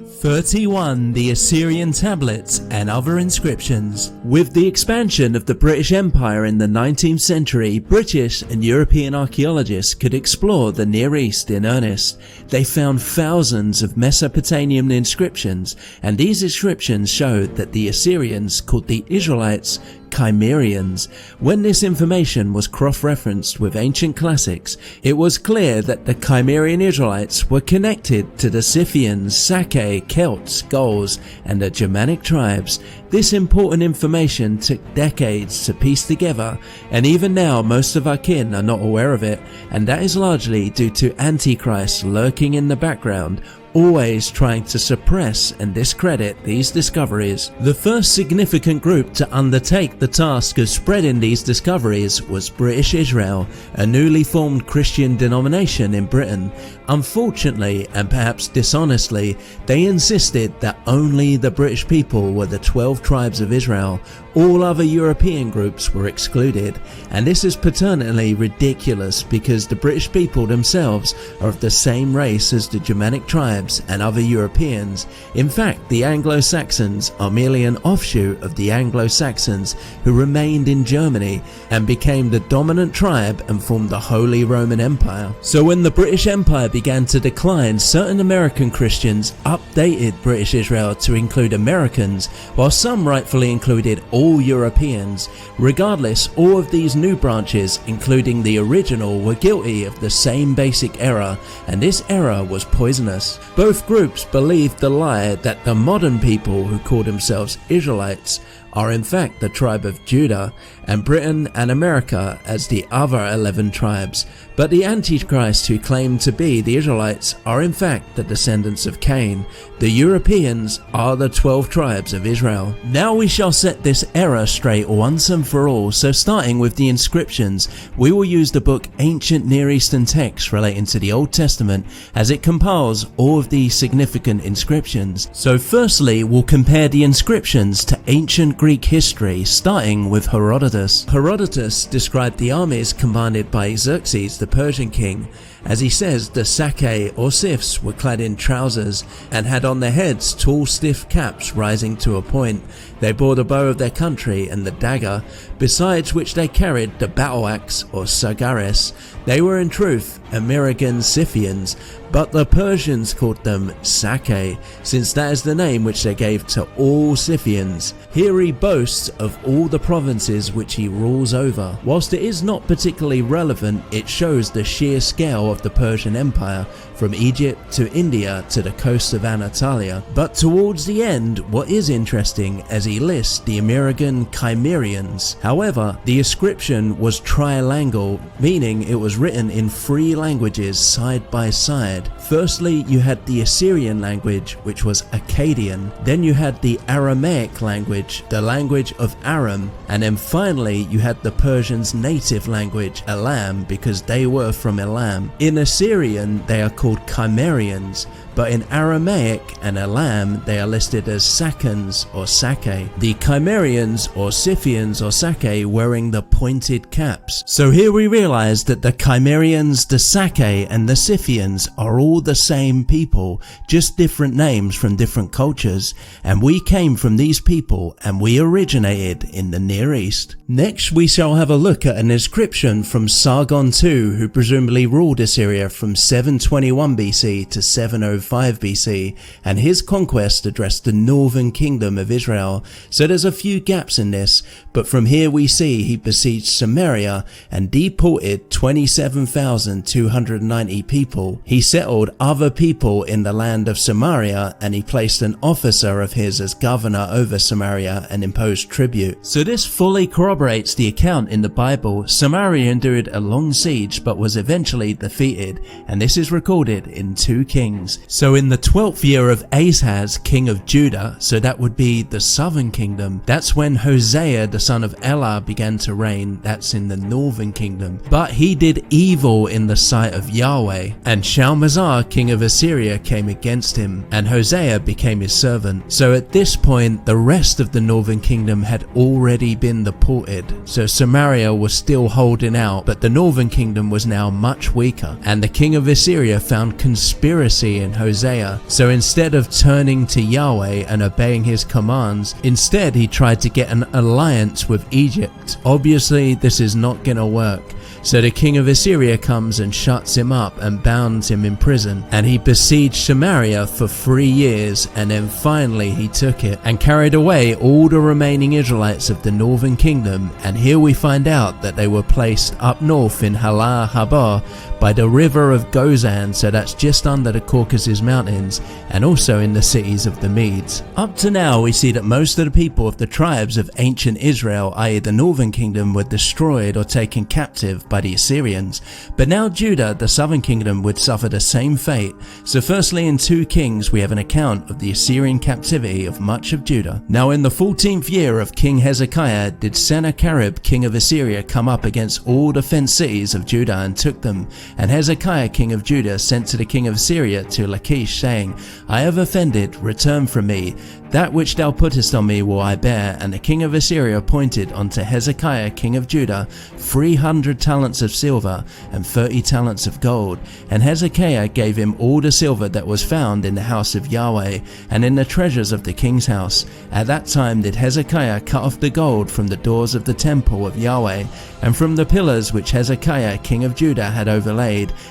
31. The Assyrian tablets and other inscriptions. With the expansion of the British Empire in the 19th century, British and European archaeologists could explore the Near East in earnest. They found thousands of Mesopotamian inscriptions, and these inscriptions showed that the Assyrians, called the Israelites, Cimmerians. When this information was cross-referenced with ancient classics, it was clear that the Cimmerian Israelites were connected to the Scythians, Sake, Celts, Gauls, and the Germanic tribes. This important information took decades to piece together, and even now most of our kin are not aware of it, and that is largely due to Antichrist lurking in the background, always trying to suppress and discredit these discoveries. The first significant group to undertake the task of spreading these discoveries was British Israel, a newly formed Christian denomination in Britain. Unfortunately, and perhaps dishonestly, they insisted that only the British people were the 12 tribes of Israel. All other European groups were excluded, and this is patently ridiculous because the British people themselves are of the same race as the Germanic tribes and other Europeans. In fact, the Anglo-Saxons are merely an offshoot of the Anglo-Saxons who remained in Germany and became the dominant tribe and formed the Holy Roman Empire. So when the British Empire began to decline, certain American Christians updated British Israel to include Americans, while some rightfully included all Europeans. Regardless, all of these new branches, including the original, were guilty of the same basic error, and this error was poisonous. Both groups believed the lie that the modern people who call themselves Israelites are in fact the tribe of Judah, and Britain and America as the other 11 tribes. But the Antichrist who claim to be the Israelites are in fact the descendants of Cain. The Europeans are the 12 tribes of Israel. Now we shall set this error straight once and for all, so starting with the inscriptions, we will use the book Ancient Near Eastern Texts relating to the Old Testament as it compiles all of the significant inscriptions. So firstly, we'll compare the inscriptions to ancient Greek history, starting with Herodotus. Herodotus described the armies commanded by Xerxes, the Persian king. As he says, the Sake or Scyths were clad in trousers and had on their heads tall stiff caps rising to a point. They bore the bow of their country and the dagger, besides which they carried the battle axe or sagaris. They were in truth Remerging Scythians, but the Persians called them Sake, since that is the name which they gave to all Scythians. Here he boasts of all the provinces which he rules over. Whilst it is not particularly relevant, it shows the sheer scale of the Persian Empire, from Egypt to India to the coast of Anatolia. But towards the end, what is interesting as he lists the Remerging Cimmerians. However, the inscription was trilingual, meaning it was written in 3 languages side by side. Firstly, you had the Assyrian language, which was Akkadian. Then you had the Aramaic language, the language of Aram. And then finally, you had the Persians' native language, Elam, because they were from Elam. In Assyrian, they are called Cimmerians, but in Aramaic and Elam, they are listed as Sakans or Sake. The Cimmerians or Scythians or Sake wearing the pointed caps. So here we realize that the Cimmerians, the Sake, and the Scythians are all the same people, just different names from different cultures, and we came from these people and we originated in the Near East. Next, we shall have a look at an inscription from Sargon II, who presumably ruled Assyria from 721 BC to 705 BC, and his conquest addressed the northern kingdom of Israel. So there's a few gaps in this, but from here we see he besieged Samaria and deported 27,290 people. He settled other people in the land of Samaria, and he placed an officer of his as governor over Samaria and imposed tribute. So this fully corroborates the account in the Bible. Samaria endured a long siege but was eventually defeated, and this is recorded in 2 Kings. So in the 12th year of Ahaz, king of Judah, so that would be the southern kingdom, that's when Hosea the son of Elah began to reign. That's in the northern kingdom. But he did evil in the sight of Yahweh, and Shalmaneser king of Assyria came against him, and Hosea became his servant. So at this point, the rest of the northern kingdom had already been deported. So Samaria was still holding out, but the northern kingdom was now much weaker, and the king of Assyria found conspiracy in Hosea Hosea. So instead of turning to Yahweh and obeying his commands, instead he tried to get an alliance with Egypt. Obviously this is not gonna work. So the king of Assyria comes and shuts him up and bounds him in prison, and he besieged Samaria for 3 years, and then finally he took it and carried away all the remaining Israelites of the northern kingdom. And here we find out that they were placed up north in Halah Habah by the river of Gozan, so that's just under the Caucasus Mountains, and also in the cities of the Medes. Up to now we see that most of the people of the tribes of ancient Israel, i.e. the northern kingdom, were destroyed or taken captive by the Assyrians, but now Judah, the southern kingdom, would suffer the same fate. So firstly in 2 Kings we have an account of the Assyrian captivity of much of Judah. Now in the 14th year of King Hezekiah did Sennacherib king of Assyria come up against all the fenced cities of Judah and took them. And Hezekiah king of Judah sent to the king of Assyria to Lachish, saying, I have offended, return from me. That which thou puttest on me will I bear. And the king of Assyria appointed unto Hezekiah king of Judah 300 talents of silver and 30 talents of gold. And Hezekiah gave him all the silver that was found in the house of Yahweh and in the treasures of the king's house. At that time did Hezekiah cut off the gold from the doors of the temple of Yahweh and from the pillars which Hezekiah king of Judah had overlaid,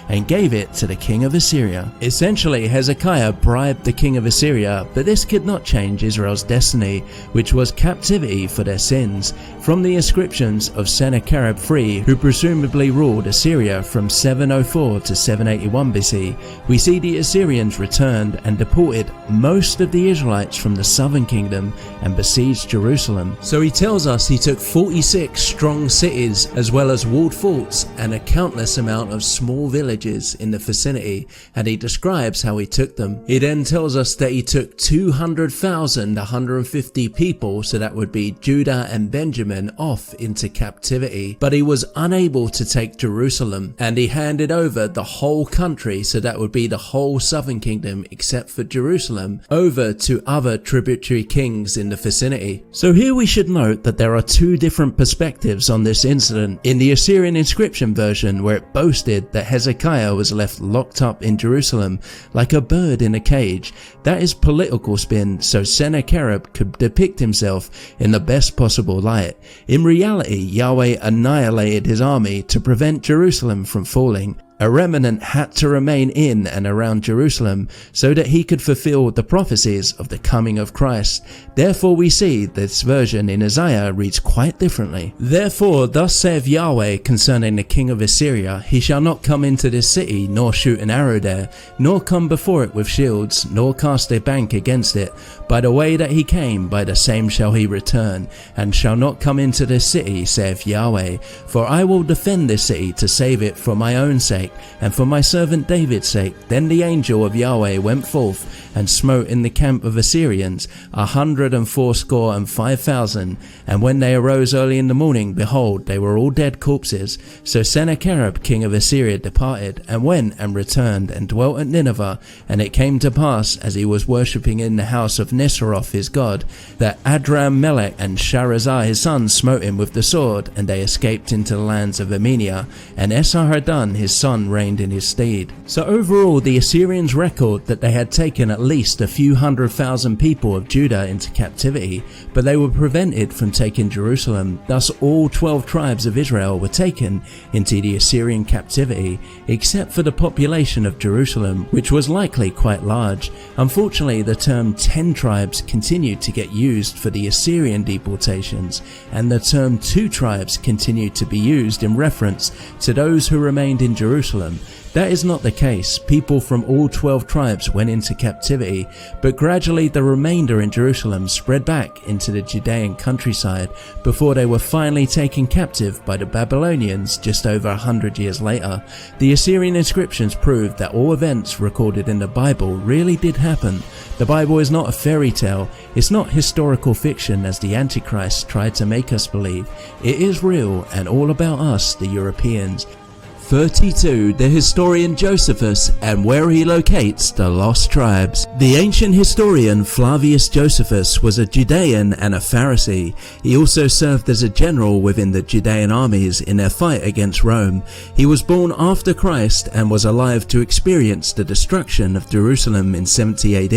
and gave it to the king of Assyria. Essentially Hezekiah bribed the king of Assyria, but this could not change Israel's destiny, which was captivity for their sins. From the inscriptions of Sennacherib III, who presumably ruled Assyria from 704 to 781 BC, we see the Assyrians returned and deported most of the Israelites from the southern kingdom and besieged Jerusalem. So he tells us he took 46 strong cities as well as walled forts and a countless amount of small villages in the vicinity, and he describes how he took them. He then tells us that he took 200,150 people, so that would be Judah and Benjamin, off into captivity, but he was unable to take Jerusalem, and he handed over the whole country, so that would be the whole southern kingdom except for Jerusalem, over to other tributary kings in the vicinity. So here we should note that there are 2 different perspectives on this incident. In the Assyrian inscription version, where it boasted that Hezekiah was left locked up in Jerusalem like a bird in a cage, that is political spin, so Sennacherib could depict himself in the best possible light. In reality, Yahweh annihilated his army to prevent Jerusalem from falling. A remnant had to remain in and around Jerusalem so that he could fulfill the prophecies of the coming of Christ. Therefore we see this version in Isaiah reads quite differently. Therefore thus saith Yahweh concerning the king of Assyria, he shall not come into this city, nor shoot an arrow there, nor come before it with shields, nor cast a bank against it. By the way that he came, by the same shall he return, and shall not come into this city, saith Yahweh. For I will defend this city to save it for my own sake, and for my servant David's sake. Then the angel of Yahweh went forth and smote in the camp of Assyrians 185,000, and when they arose early in the morning, behold, they were all dead corpses. So Sennacherib king of Assyria departed, and went and returned, and dwelt at Nineveh. And it came to pass, as he was worshipping in the house of Nisroch his god, that Adram-melech and Sharezer his son smote him with the sword, and they escaped into the lands of Armenia, and Esarhaddon his son reigned in his stead. So overall the Assyrians record that they had taken at least a few 100,000 people of Judah into captivity, but they were prevented from taking Jerusalem. Thus all 12 tribes of Israel were taken into the Assyrian captivity, except for the population of Jerusalem, which was likely quite large. Unfortunately, the term 10 tribes continued to get used for the Assyrian deportations, and the term 2 tribes continued to be used in reference to those who remained in Jerusalem. That is not the case. People from all 12 tribes went into captivity, but gradually the remainder in Jerusalem spread back into the Judean countryside before they were finally taken captive by the Babylonians just over 100 years later. The Assyrian inscriptions prove that all events recorded in the Bible really did happen. The Bible is not a fairy tale. It's not historical fiction as the Antichrist tried to make us believe. It is real and all about us, the Europeans. 32. The historian Josephus and where he locates the lost tribes. The ancient historian Flavius Josephus was a Judean and a Pharisee. He also served as a general within the Judean armies in their fight against Rome. He was born after Christ and was alive to experience the destruction of Jerusalem in 70 AD.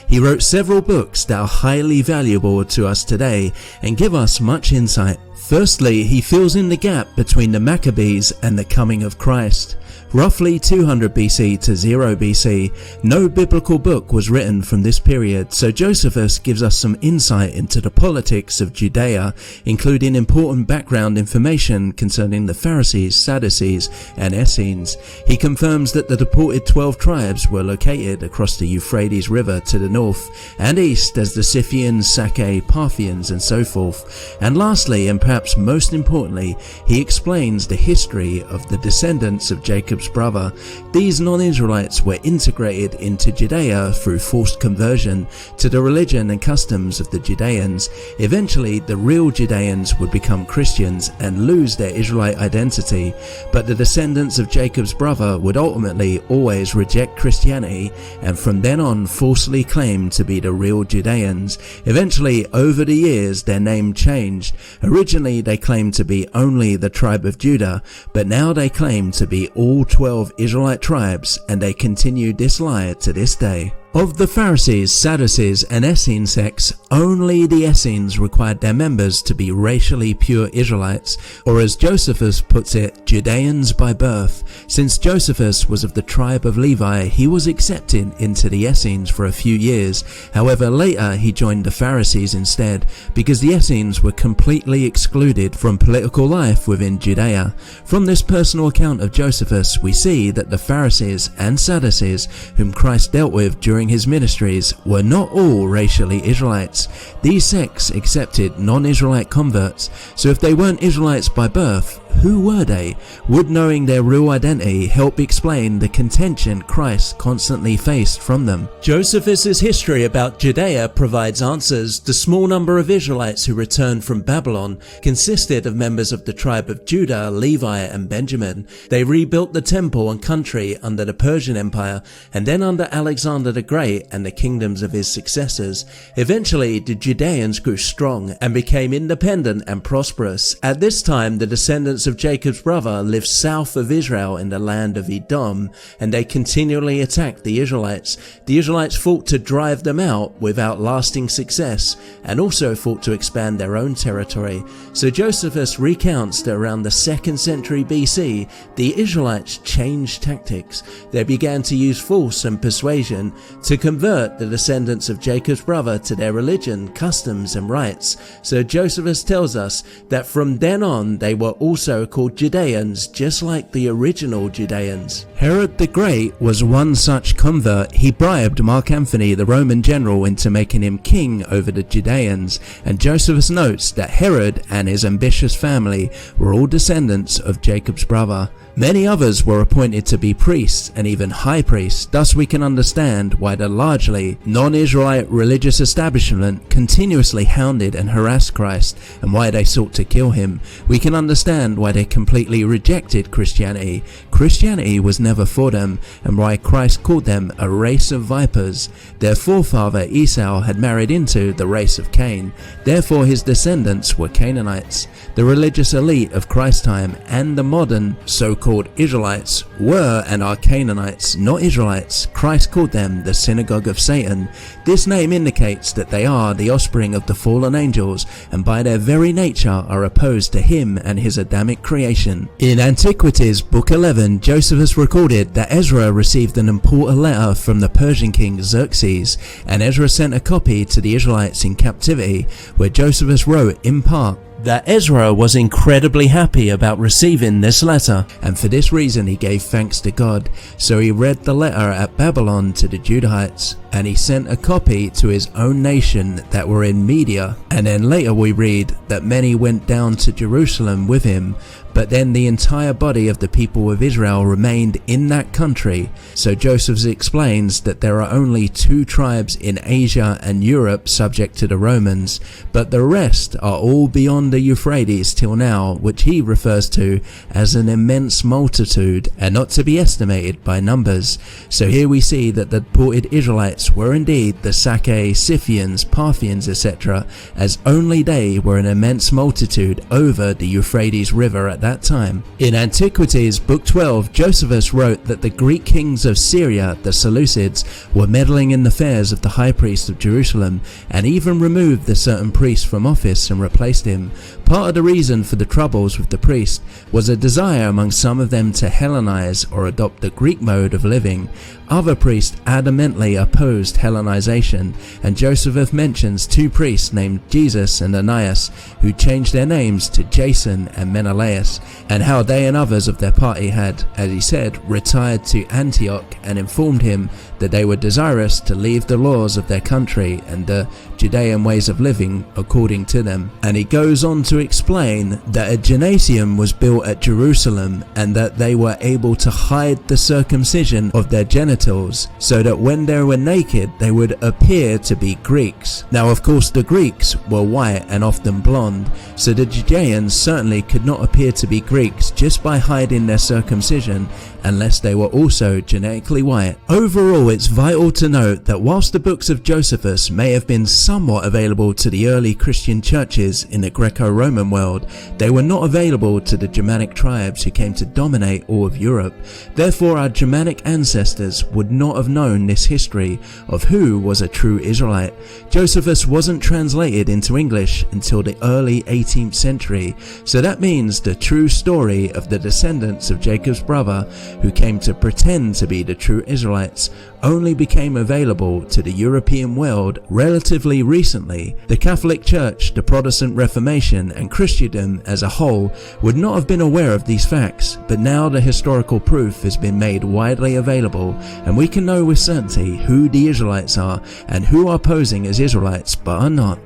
He wrote several books that are highly valuable to us today and give us much insight. Firstly, he fills in the gap between the Maccabees and the coming of Christ. Roughly 200 BC to 0 BC, no biblical book was written from this period, so Josephus gives us some insight into the politics of Judea, including important background information concerning the Pharisees, Sadducees, and Essenes. He confirms that the deported 12 tribes were located across the Euphrates River to the north and east as the Scythians, Sacae, Parthians, and so forth. And lastly, and perhaps most importantly, he explains the history of the descendants of Jacob's brother. These non-Israelites were integrated into Judea through forced conversion to the religion and customs of the Judeans. Eventually, the real Judeans would become Christians and lose their Israelite identity, but the descendants of Jacob's brother would ultimately always reject Christianity and from then on falsely claim to be the real Judeans. Eventually, over the years, their name changed. Originally, they claimed to be only the tribe of Judah, but now they claim to be all 12 Israelite tribes, and they continue this lie to this day. Of the Pharisees, Sadducees, and Essene sects, only the Essenes required their members to be racially pure Israelites, or as Josephus puts it, Judeans by birth. Since Josephus was of the tribe of Levi, he was accepted into the Essenes for a few years. However, later he joined the Pharisees instead, because the Essenes were completely excluded from political life within Judea. From this personal account of Josephus, we see that the Pharisees and Sadducees, whom Christ dealt with during his ministries, were not all racially Israelites. These sects accepted non-Israelite converts, so if they weren't Israelites by birth, who were they? Would knowing their real identity help explain the contention Christ constantly faced from them? Josephus's history about Judea provides answers. The small number of Israelites who returned from Babylon consisted of members of the tribe of Judah, Levi, and Benjamin. They rebuilt the temple and country under the Persian Empire and then under Alexander the Great and the kingdoms of his successors. Eventually, the Judeans grew strong and became independent and prosperous. At this time, the descendants of Jacob's brother lived south of Israel in the land of Edom, and they continually attacked the Israelites. The Israelites fought to drive them out without lasting success, and also fought to expand their own territory. So Josephus recounts that around the 2nd century BC, the Israelites changed tactics. They began to use force and persuasion to convert the descendants of Jacob's brother to their religion, customs, and rites. So Josephus tells us that from then on they were also called Judeans, just like the original Judeans. Herod the Great was one such convert. He bribed Mark Antony, the Roman general, into making him king over the Judeans, and Josephus notes that Herod and his ambitious family were all descendants of Jacob's brother. Many others were appointed to be priests and even high priests. Thus we can understand why the largely non-Israelite religious establishment continuously hounded and harassed Christ, and why they sought to kill him. We can understand why they completely rejected Christianity. Christianity was never for them, and why Christ called them a race of vipers. Their forefather Esau had married into the race of Cain. Therefore his descendants were Canaanites. The religious elite of Christ's time and the modern so-called Israelites were and are Canaanites, not Israelites. Christ called them the synagogue of Satan. This name indicates that they are the offspring of the fallen angels, and by their very nature are opposed to him and his Adamic creation. In Antiquities, Book 11, Josephus recorded that Ezra received an important letter from the Persian king Xerxes, and Ezra sent a copy to the Israelites in captivity, where Josephus wrote in part that Ezra was incredibly happy about receiving this letter, and for this reason he gave thanks to God. So he read the letter at Babylon to the Judahites, and he sent a copy to his own nation that were in Media. And then later we read that many went down to Jerusalem with him, but then the entire body of the people of Israel remained in that country. So Josephus explains that there are only 2 tribes in Asia and Europe subject to the Romans, but the rest are all beyond the Euphrates till now, which he refers to as an immense multitude and not to be estimated by numbers. So here we see that the deported Israelites were indeed the Sake, Scythians, Parthians, etc., as only they were an immense multitude over the Euphrates River at that time. In Antiquities, Book 12, Josephus wrote that the Greek kings of Syria, the Seleucids, were meddling in the affairs of the high priest of Jerusalem, and even removed the certain priest from office and replaced him. Part of the reason for the troubles with the priest was a desire among some of them to Hellenize or adopt the Greek mode of living. Other priests adamantly opposed Hellenization, and Josephus mentions 2 priests named Jesus and Ananias who changed their names to Jason and Menelaus, and how they and others of their party had, as he said, retired to Antioch and informed him that they were desirous to leave the laws of their country and the Judean ways of living according to them. And he goes on to explain that a gymnasium was built at Jerusalem and that they were able to hide the circumcision of their genitals so that when they were naked they would appear to be Greeks. Now of course the Greeks were white and often blonde, so the Judeans certainly could not appear to be Greeks just by hiding their circumcision unless they were also genetically white. Overall, it's vital to note that whilst the books of Josephus may have been somewhat available to the early Christian churches in the Greco-Roman world, they were not available to the Germanic tribes who came to dominate all of Europe. Therefore, our Germanic ancestors would not have known this history of who was a true Israelite. Josephus wasn't translated into English until the early 18th century, so that means the true story of the descendants of Jacob's brother who came to pretend to be the true Israelites only became available to the European world relatively recently. The Catholic Church, the Protestant Reformation, and Christendom as a whole would not have been aware of these facts, but now the historical proof has been made widely available, and we can know with certainty who the Israelites are and who are posing as Israelites but are not.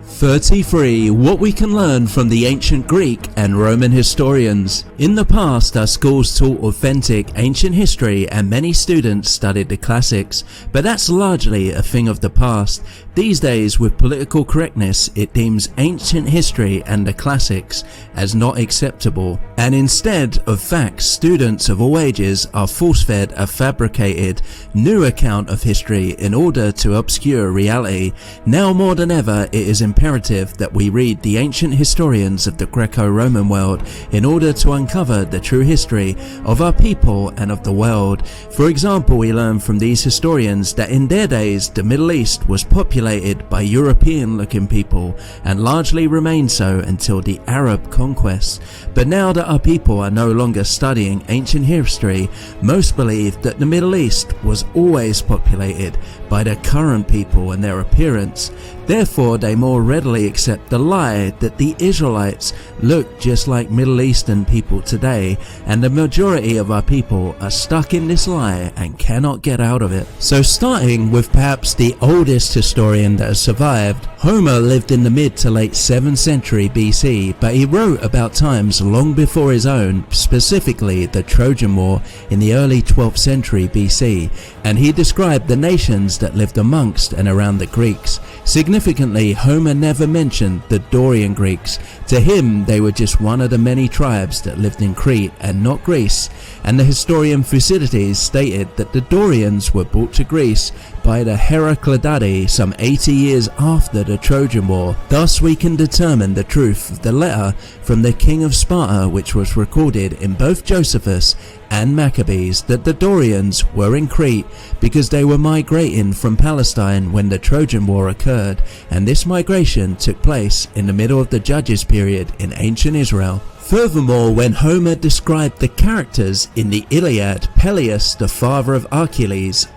33. What we can learn from the ancient Greek and Roman historians. In the past, our schools taught authentic ancient history and many students studied the classics, but that's largely a thing of the past. These days, with political correctness, it deems ancient history and the classics as not acceptable, and instead of facts, students of all ages are force-fed a fabricated, new account of history in order to obscure reality. Now more than ever, it is imperative that we read the ancient historians of the Greco-Roman world in order to uncover the true history of our people and of the world. For example, we learn from these historians that in their days the Middle East was populated by European-looking people and largely remained so until the Arab conquest. But now that our people are no longer studying ancient history, most believe that the Middle East was always populated by the current people and their appearance. Therefore, they more readily accept the lie that the Israelites look just like Middle Eastern people today, and the majority of our people are stuck in this lie and cannot get out of it. So starting with perhaps the oldest historian that has survived, Homer lived in the mid to late 7th century BC, but he wrote about times long before his own, specifically the Trojan War in the early 12th century BC, and he described the nations that lived amongst and around the Greeks. Significantly, Homer never mentioned the Dorian Greeks. To him, they were just one of the many tribes that lived in Crete and not Greece, and the historian Thucydides stated that the Dorians were brought to Greece by the Heraclidae some 80 years after the Trojan War. Thus we can determine the truth of the letter from the king of Sparta, which was recorded in both Josephus and Maccabees, that the Dorians were in Crete because they were migrating from Palestine when the Trojan War occurred, and this migration took place in the middle of the Judges period in ancient Israel. Furthermore, when Homer described the characters in the Iliad, Peleus, the father of Achilles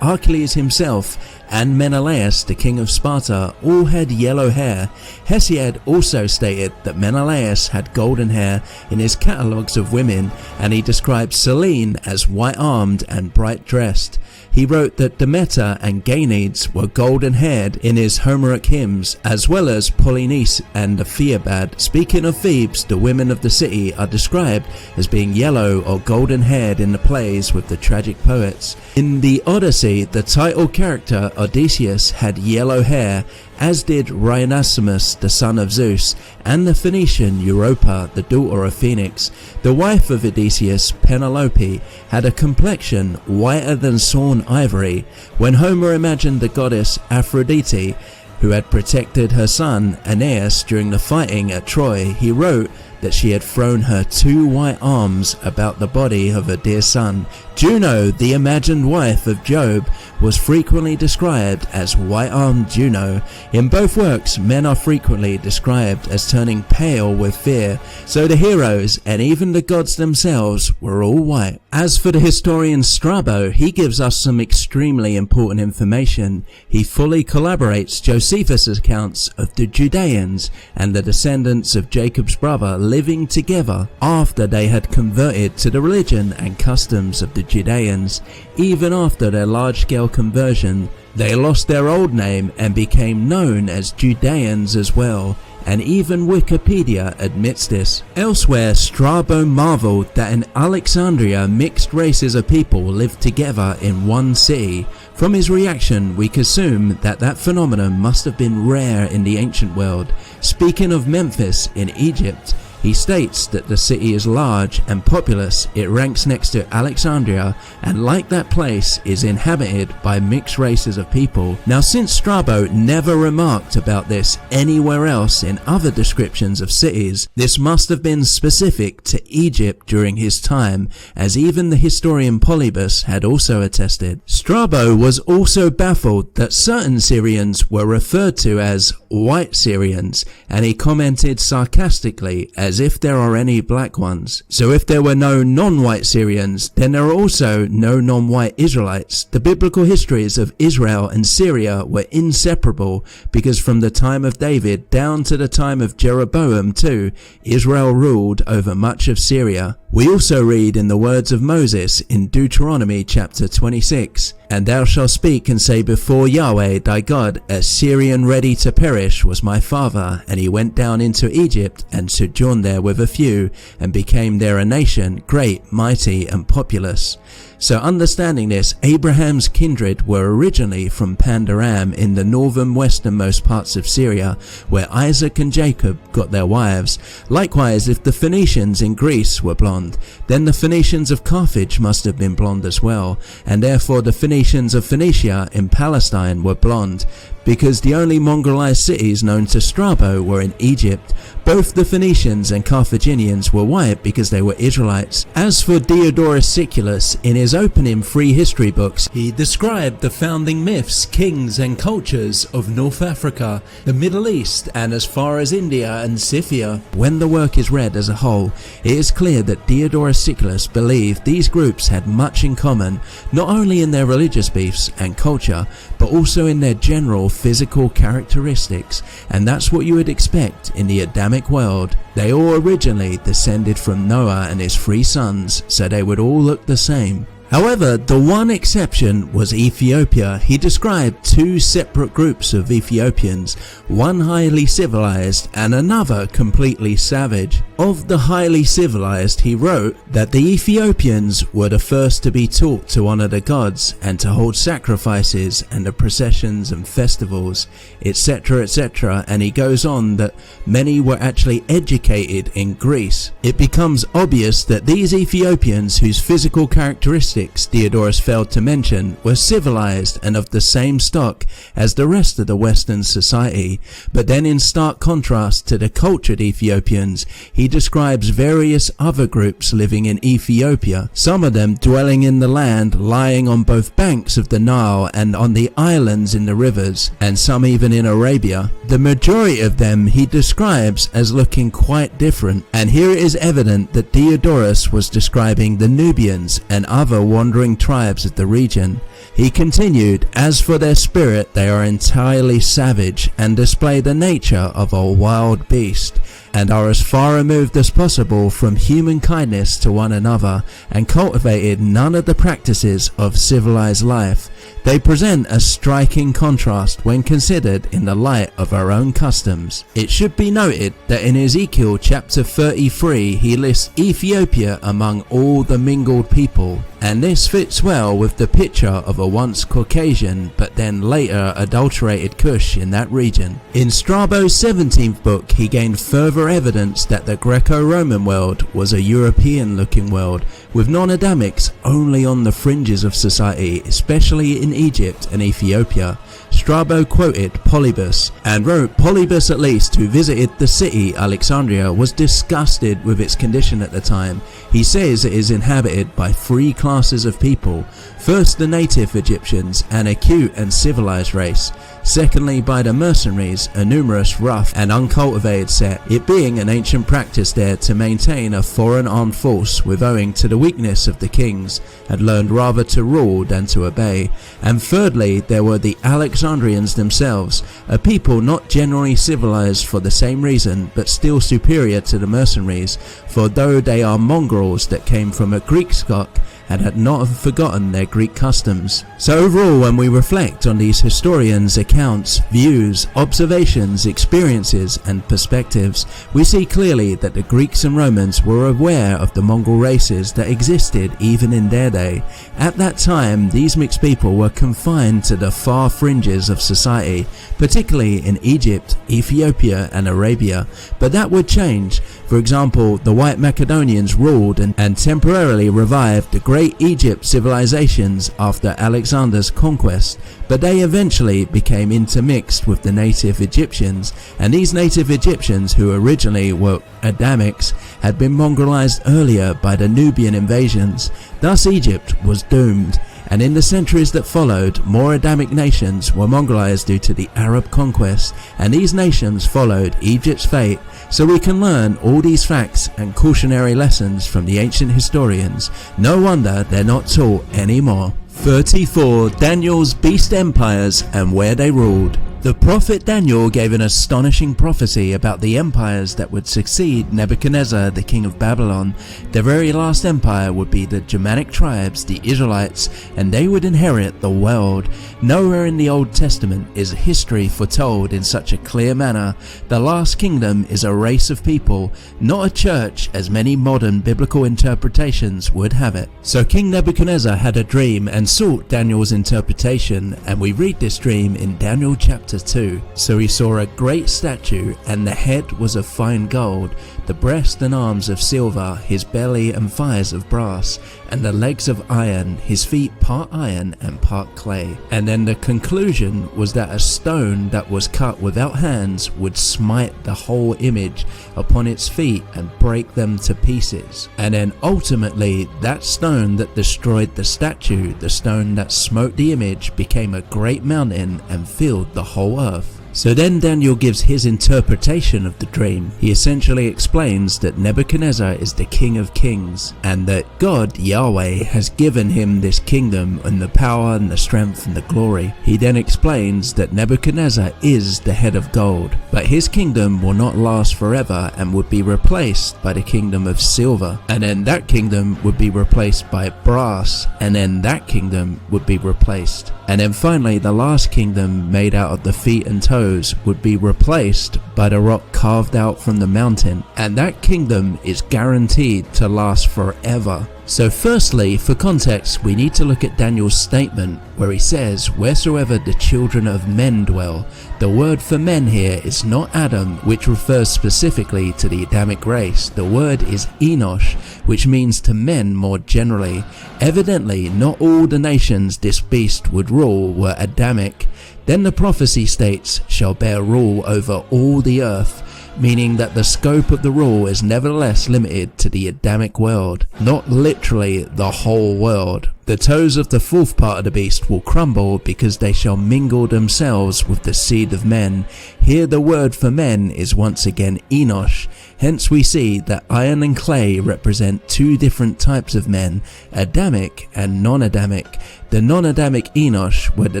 himself, and Menelaus, the king of Sparta, all had yellow hair. Hesiod also stated that Menelaus had golden hair in his catalogues of women, and he described Selene as white-armed and bright-dressed. He wrote that Demeter and Ganymedes were golden-haired in his Homeric hymns, as well as Polynice and Phaebad. Speaking of Thebes, the women of the city are described as being yellow or golden-haired in the plays with the tragic poets. In the Odyssey, the title character Odysseus had yellow hair, as did Rhinacimus, the son of Zeus, and the Phoenician Europa, the daughter of Phoenix. The wife of Odysseus, Penelope, had a complexion whiter than sawn ivory. When Homer imagined the goddess Aphrodite, who had protected her son Aeneas during the fighting at Troy, he wrote that she had thrown her 2 white arms about the body of her dear son. Juno, the imagined wife of Job, was frequently described as white-armed Juno. In both works, men are frequently described as turning pale with fear, so the heroes and even the gods themselves were all white. As for the historian Strabo, he gives us some extremely important information. He fully corroborates Josephus' accounts of the Judeans and the descendants of Jacob's brother living together after they had converted to the religion and customs of the Judeans. Even after their large-scale conversion, they lost their old name and became known as Judeans as well, and even Wikipedia admits this. Elsewhere, Strabo marveled that in Alexandria mixed races of people lived together in one city. From his reaction, we can assume that that phenomenon must have been rare in the ancient world. Speaking of Memphis in Egypt, he states that the city is large and populous. It ranks next to Alexandria, and like that place, is inhabited by mixed races of people. Now, since Strabo never remarked about this anywhere else in other descriptions of cities, this must have been specific to Egypt during his time, as even the historian Polybus had also attested. Strabo was also baffled that certain Syrians were referred to as white Syrians, and he commented sarcastically, as if there are any black ones. So if there were no non-white Syrians, then there are also no non-white Israelites. The biblical histories of Israel and Syria were inseparable, because from the time of David down to the time of Jeroboam too, Israel ruled over much of Syria. We also read in the words of Moses in Deuteronomy chapter 26, "And thou shalt speak and say before Yahweh thy God, a Syrian ready to perish was my father, and he went down into Egypt and sojourned there with a few, and became there a nation, great, mighty, and populous." So understanding this, Abraham's kindred were originally from Pandaram in the northern westernmost parts of Syria, where Isaac and Jacob got their wives. Likewise, if the Phoenicians in Greece were blonde, then the Phoenicians of Carthage must have been blonde as well, and therefore the Phoenicians of Phoenicia in Palestine were blonde, because the only mongrelized cities known to Strabo were in Egypt. Both the Phoenicians and Carthaginians were white because they were Israelites. As for Diodorus Siculus, in his opening 3 history books, he described the founding myths, kings and cultures of North Africa, the Middle East, and as far as India and Scythia. When the work is read as a whole, it is clear that Diodorus Siculus believed these groups had much in common, not only in their religious beliefs and culture, but also in their general physical characteristics, and that's what you would expect in the Adamic world. They all originally descended from Noah and his 3 sons, so they would all look the same. However, the one exception was Ethiopia. He described 2 separate groups of Ethiopians, one highly civilized and another completely savage. Of the highly civilized, he wrote that the Ethiopians were the first to be taught to honor the gods and to hold sacrifices and the processions and festivals, etc., etc., and he goes on that many were actually educated in Greece. It becomes obvious that these Ethiopians, whose physical characteristics Diodorus failed to mention, were civilized and of the same stock as the rest of the Western society. But then, in stark contrast to the cultured Ethiopians, he describes various other groups living in Ethiopia, some of them dwelling in the land lying on both banks of the Nile and on the islands in the rivers, and some even in Arabia. The majority of them he describes as looking quite different, and here it is evident that Diodorus was describing the Nubians and other wandering tribes of the region. He continued, "As for their spirit, they are entirely savage and display the nature of a wild beast, and are as far removed as possible from human kindness to one another, and cultivated none of the practices of civilized life. They present a striking contrast when considered in the light of our own customs." It should be noted that in Ezekiel chapter 33 he lists Ethiopia among all the mingled people, and this fits well with the picture of a once Caucasian but then later adulterated Cush in that region. In Strabo's 17th book he gained further evidence that the Greco-Roman world was a European-looking world, with non-Adamics only on the fringes of society, especially in Egypt and Ethiopia. Strabo quoted Polybus and wrote, "Polybus at least, who visited the city Alexandria, was disgusted with its condition at the time. He says it is inhabited by three classes of people. First, the native Egyptians, an acute and civilized race. Secondly, by the mercenaries, a numerous, rough and uncultivated set, it being an ancient practice there to maintain a foreign armed force, with owing to the weakness of the kings, had learned rather to rule than to obey. And thirdly, there were the Alexandrians themselves, a people not generally civilized for the same reason, but still superior to the mercenaries, for though they are mongrels that came from a Greek stock, and had not forgotten their Greek customs." So overall, when we reflect on these historians' accounts, views, observations, experiences and perspectives, we see clearly that the Greeks and Romans were aware of the mongrel races that existed even in their day. At that time, these mixed people were confined to the far fringes of society, particularly in Egypt, Ethiopia and Arabia, but that would change. For example, the white Macedonians ruled and temporarily revived the great Egypt civilizations after Alexander's conquest, but they eventually became intermixed with the native Egyptians, and these native Egyptians, who originally were Adamics, had been mongrelized earlier by the Nubian invasions. Thus Egypt was doomed. And in the centuries that followed, more Adamic nations were mongrelized due to the Arab conquest, and these nations followed Egypt's fate. So we can learn all these facts and cautionary lessons from the ancient historians. No wonder they're not taught anymore. 34. Daniel's beast empires and where they ruled. The prophet Daniel gave an astonishing prophecy about the empires that would succeed Nebuchadnezzar, the king of Babylon. The very last empire would be the Germanic tribes, the Israelites, and they would inherit the world. Nowhere in the Old Testament is history foretold in such a clear manner. The last kingdom is a race of people, not a church as many modern biblical interpretations would have it. So King Nebuchadnezzar had a dream and sought Daniel's interpretation, and we read this dream in Daniel chapter 2. So he saw a great statue, and the head was of fine gold, the breast and arms of silver, his belly and thighs of brass, and the legs of iron, his feet part iron and part clay. And then the conclusion was that a stone that was cut without hands would smite the whole image upon its feet and break them to pieces. And then ultimately that stone that destroyed the statue, the stone that smote the image, became a great mountain and filled the whole earth. So then Daniel gives his interpretation of the dream. He essentially explains that Nebuchadnezzar is the king of kings, and that God, Yahweh, has given him this kingdom and the power and the strength and the glory. He then explains that Nebuchadnezzar is the head of gold, but his kingdom will not last forever and would be replaced by the kingdom of silver, and then that kingdom would be replaced by brass, and then that kingdom would be replaced. And then finally the last kingdom, made out of the feet and toes, would be replaced by the rock carved out from the mountain, and that kingdom is guaranteed to last forever. So firstly, for context, we need to look at Daniel's statement where he says, "Wheresoever the children of men dwell." The word for men here is not Adam, which refers specifically to the Adamic race. The word is Enosh, which means to men more generally. Evidently, not all the nations this beast would rule were Adamic. Then the prophecy states, "shall bear rule over all the earth," meaning that the scope of the rule is nevertheless limited to the Adamic world, not literally the whole world. The toes of the fourth part of the beast will crumble, because they shall mingle themselves with the seed of men. Here the word for men is once again Enosh. Hence we see that iron and clay represent two different types of men, Adamic and non-Adamic. The non-Adamic Enosh were the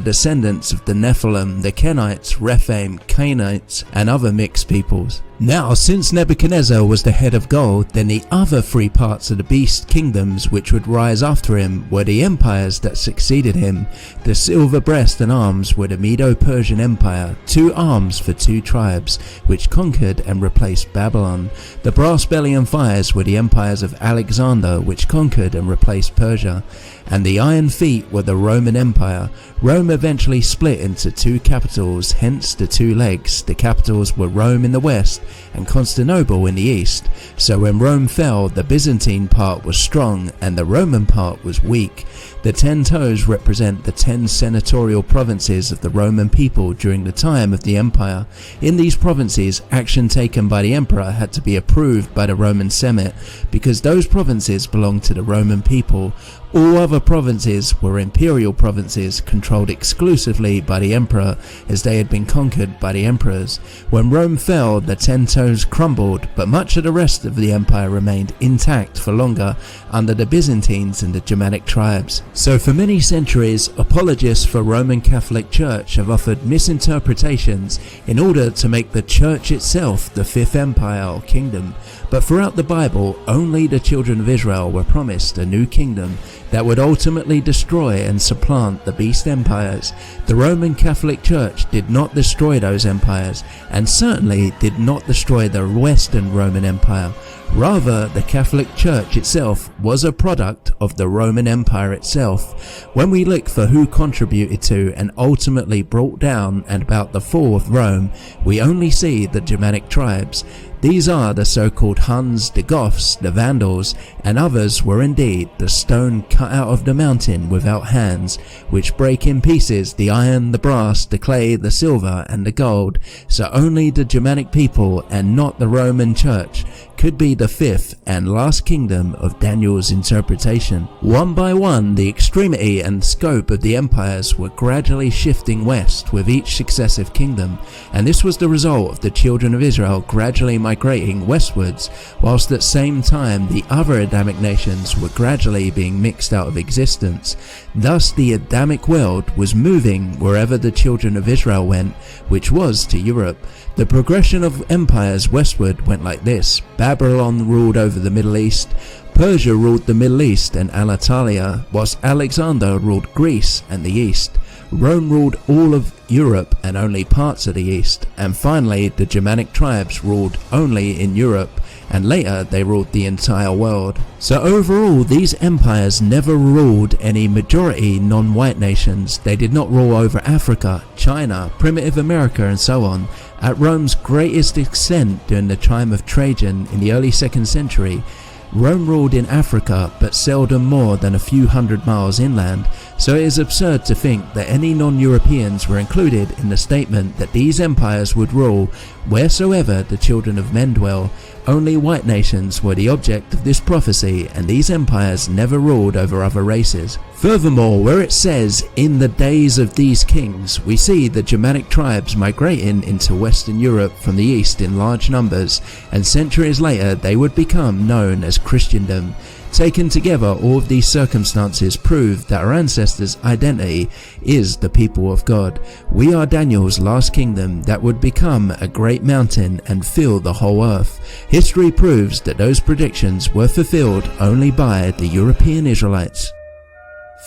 descendants of the Nephilim, the Kenites, Rephaim, Canaanites, and other mixed peoples. Now, since Nebuchadnezzar was the head of gold, then the other three parts of the beast kingdoms which would rise after him were the empires that succeeded him. The silver breast and arms were the Medo-Persian Empire, 2 arms for 2 tribes, which conquered and replaced Babylon. The brass belly and fires were the empires of Alexander, which conquered and replaced Persia. And the iron feet were the Roman Empire. Rome eventually split into 2 capitals, hence the 2 legs. The capitals were Rome in the west and Constantinople in the east. So when Rome fell, the Byzantine part was strong and the Roman part was weak. The 10 toes represent the 10 senatorial provinces of the Roman people during the time of the empire. In these provinces, action taken by the emperor had to be approved by the Roman Senate, because those provinces belonged to the Roman people. All other provinces were imperial provinces controlled exclusively by the emperor, as they had been conquered by the emperors. When Rome fell, the 10 toes crumbled, but much of the rest of the empire remained intact for longer under the Byzantines and the Germanic tribes. So for many centuries, apologists for Roman Catholic Church have offered misinterpretations in order to make the church itself the fifth empire or kingdom. But throughout the Bible, only the children of Israel were promised a new kingdom that would ultimately destroy and supplant the beast empires. The Roman Catholic Church did not destroy those empires, and certainly did not destroy the Western Roman Empire. Rather, the Catholic Church itself was a product of the Roman Empire itself. When we look for who contributed to and ultimately brought down and about the fall of Rome, we only see the Germanic tribes. These are the so-called Huns, the Goths, the Vandals, and others were indeed the stone cut out of the mountain without hands, which break in pieces the iron, the brass, the clay, the silver, and the gold. So only the Germanic people, and not the Roman Church, could be the fifth and last kingdom of Daniel's interpretation. One by one, the extremity and scope of the empires were gradually shifting west with each successive kingdom, and this was the result of the children of Israel gradually migrating westwards, whilst at the same time the other Adamic nations were gradually being mixed out of existence. Thus the Adamic world was moving wherever the children of Israel went, which was to Europe. The progression of empires westward went like this. Babylon ruled over the Middle East, Persia ruled the Middle East and Anatolia, whilst Alexander ruled Greece and the East. Rome ruled all of Europe and only parts of the East, and finally the Germanic tribes ruled only in Europe, and later they ruled the entire world. So overall, these empires never ruled any majority non-white nations. They did not rule over Africa, China, primitive America, and so on. At Rome's greatest extent during the time of Trajan in the early 2nd century, Rome ruled in Africa, but seldom more than a few hundred miles inland, so it is absurd to think that any non-Europeans were included in the statement that these empires would rule wheresoever the children of men dwell. Only white nations were the object of this prophecy, and these empires never ruled over other races. Furthermore, where it says, "in the days of these kings," we see the Germanic tribes migrating into Western Europe from the east in large numbers, and centuries later they would become known as Christendom. Taken together, all of these circumstances prove that our ancestors' identity is the people of God. We are Daniel's last kingdom that would become a great mountain and fill the whole earth. History proves that those predictions were fulfilled only by the European Israelites.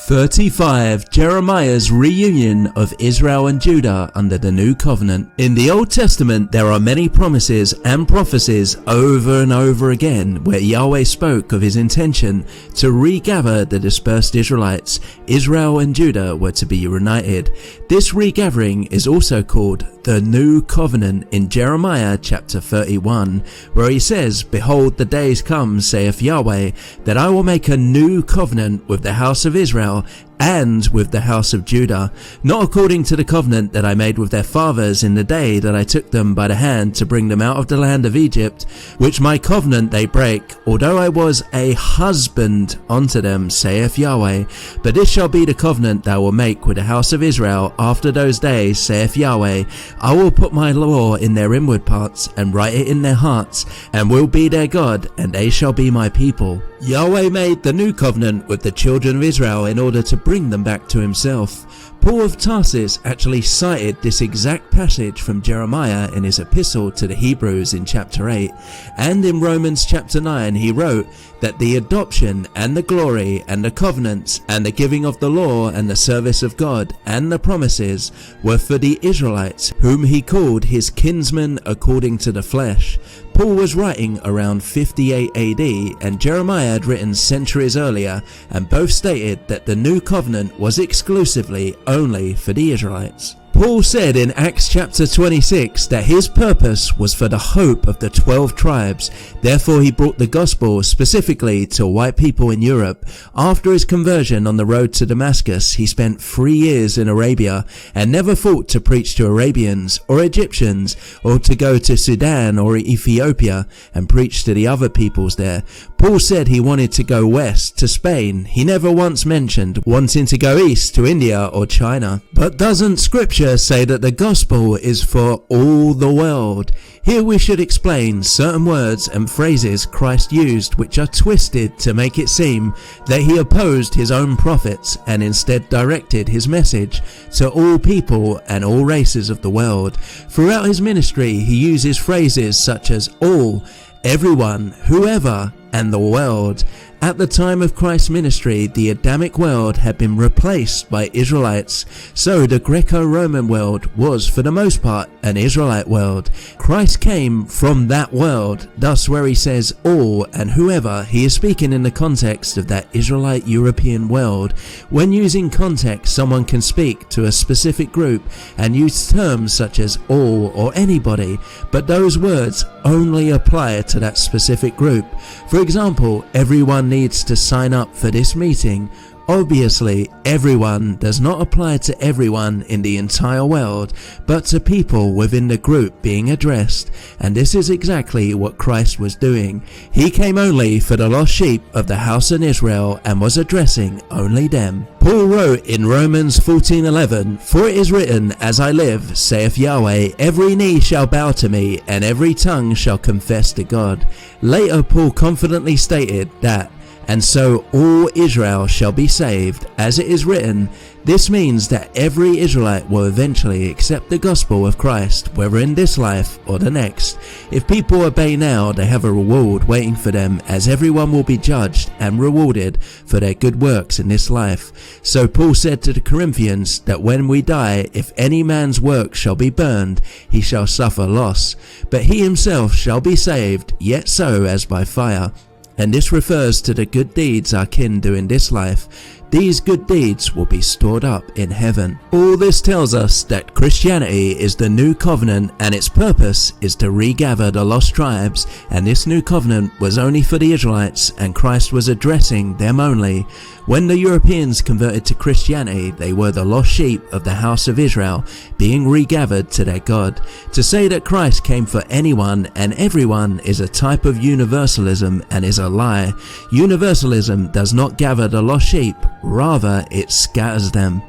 35. Jeremiah's reunion of Israel and Judah under the New Covenant. In the Old Testament, there are many promises and prophecies over and over again where Yahweh spoke of his intention to regather the dispersed Israelites. Israel and Judah were to be reunited. This regathering is also called the New Covenant in Jeremiah chapter 31, where he says, "Behold, the days come, saith Yahweh, that I will make a new covenant with the house of Israel and with the house of Judah, not according to the covenant that I made with their fathers in the day that I took them by the hand to bring them out of the land of Egypt, which my covenant they break, although I was a husband unto them, saith Yahweh. But this shall be the covenant that I will make with the house of Israel after those days, saith Yahweh. I will put my law in their inward parts, and write it in their hearts, and will be their God, and they shall be my people. Yahweh made the new covenant with the children of Israel in order to bring them back to himself. Paul of Tarsus actually cited this exact passage from Jeremiah in his epistle to the Hebrews in chapter 8, and in Romans chapter 9 he wrote that the adoption and the glory and the covenants and the giving of the law and the service of God and the promises were for the Israelites, whom he called his kinsmen according to the flesh. Paul was writing around 58 AD and Jeremiah had written centuries earlier, and both stated that the new covenant was exclusively only for the Israelites. Paul said in Acts chapter 26 that his purpose was for the hope of the 12 tribes. Therefore he brought the gospel specifically to white people in Europe. After his conversion on the road to Damascus, he spent 3 years in Arabia and never thought to preach to Arabians or Egyptians, or to go to Sudan or Ethiopia and preach to the other peoples there. Paul said he wanted to go west to Spain. He never once mentioned wanting to go east to India or China. But doesn't scripture say that the gospel is for all the world? Here we should explain certain words and phrases Christ used which are twisted to make it seem that he opposed his own prophets and instead directed his message to all people and all races of the world. Throughout his ministry he uses phrases such as all, everyone, whoever, and the world. At the time of Christ's ministry, the Adamic world had been replaced by Israelites, so the Greco-Roman world was for the most part an Israelite world. Christ came from that world, thus where he says all and whoever, he is speaking in the context of that Israelite European world. When using context, someone can speak to a specific group and use terms such as all or anybody, but those words only apply to that specific group. For example, everyone needs to sign up for this meeting. Obviously, everyone does not apply to everyone in the entire world, but to people within the group being addressed, and this is exactly what Christ was doing. He came only for the lost sheep of the house of Israel and was addressing only them. Paul wrote in Romans 14:11, "For it is written, as I live, saith Yahweh, every knee shall bow to me, and every tongue shall confess to God." Later, Paul confidently stated that, "And so all Israel shall be saved, as it is written." This means that every Israelite will eventually accept the gospel of Christ, whether in this life or the next. If people obey now, they have a reward waiting for them, as everyone will be judged and rewarded for their good works in this life. So Paul said to the Corinthians that when we die, if any man's work shall be burned, he shall suffer loss, but he himself shall be saved, yet so as by fire. And this refers to the good deeds our kin do in this life. These good deeds will be stored up in heaven. All this tells us that Christianity is the new covenant, and its purpose is to regather the lost tribes, and this new covenant was only for the Israelites, and Christ was addressing them only. When the Europeans converted to Christianity, they were the lost sheep of the house of Israel, being regathered to their God. To say that Christ came for anyone and everyone is a type of universalism and is a lie. Universalism does not gather the lost sheep, rather it scatters them.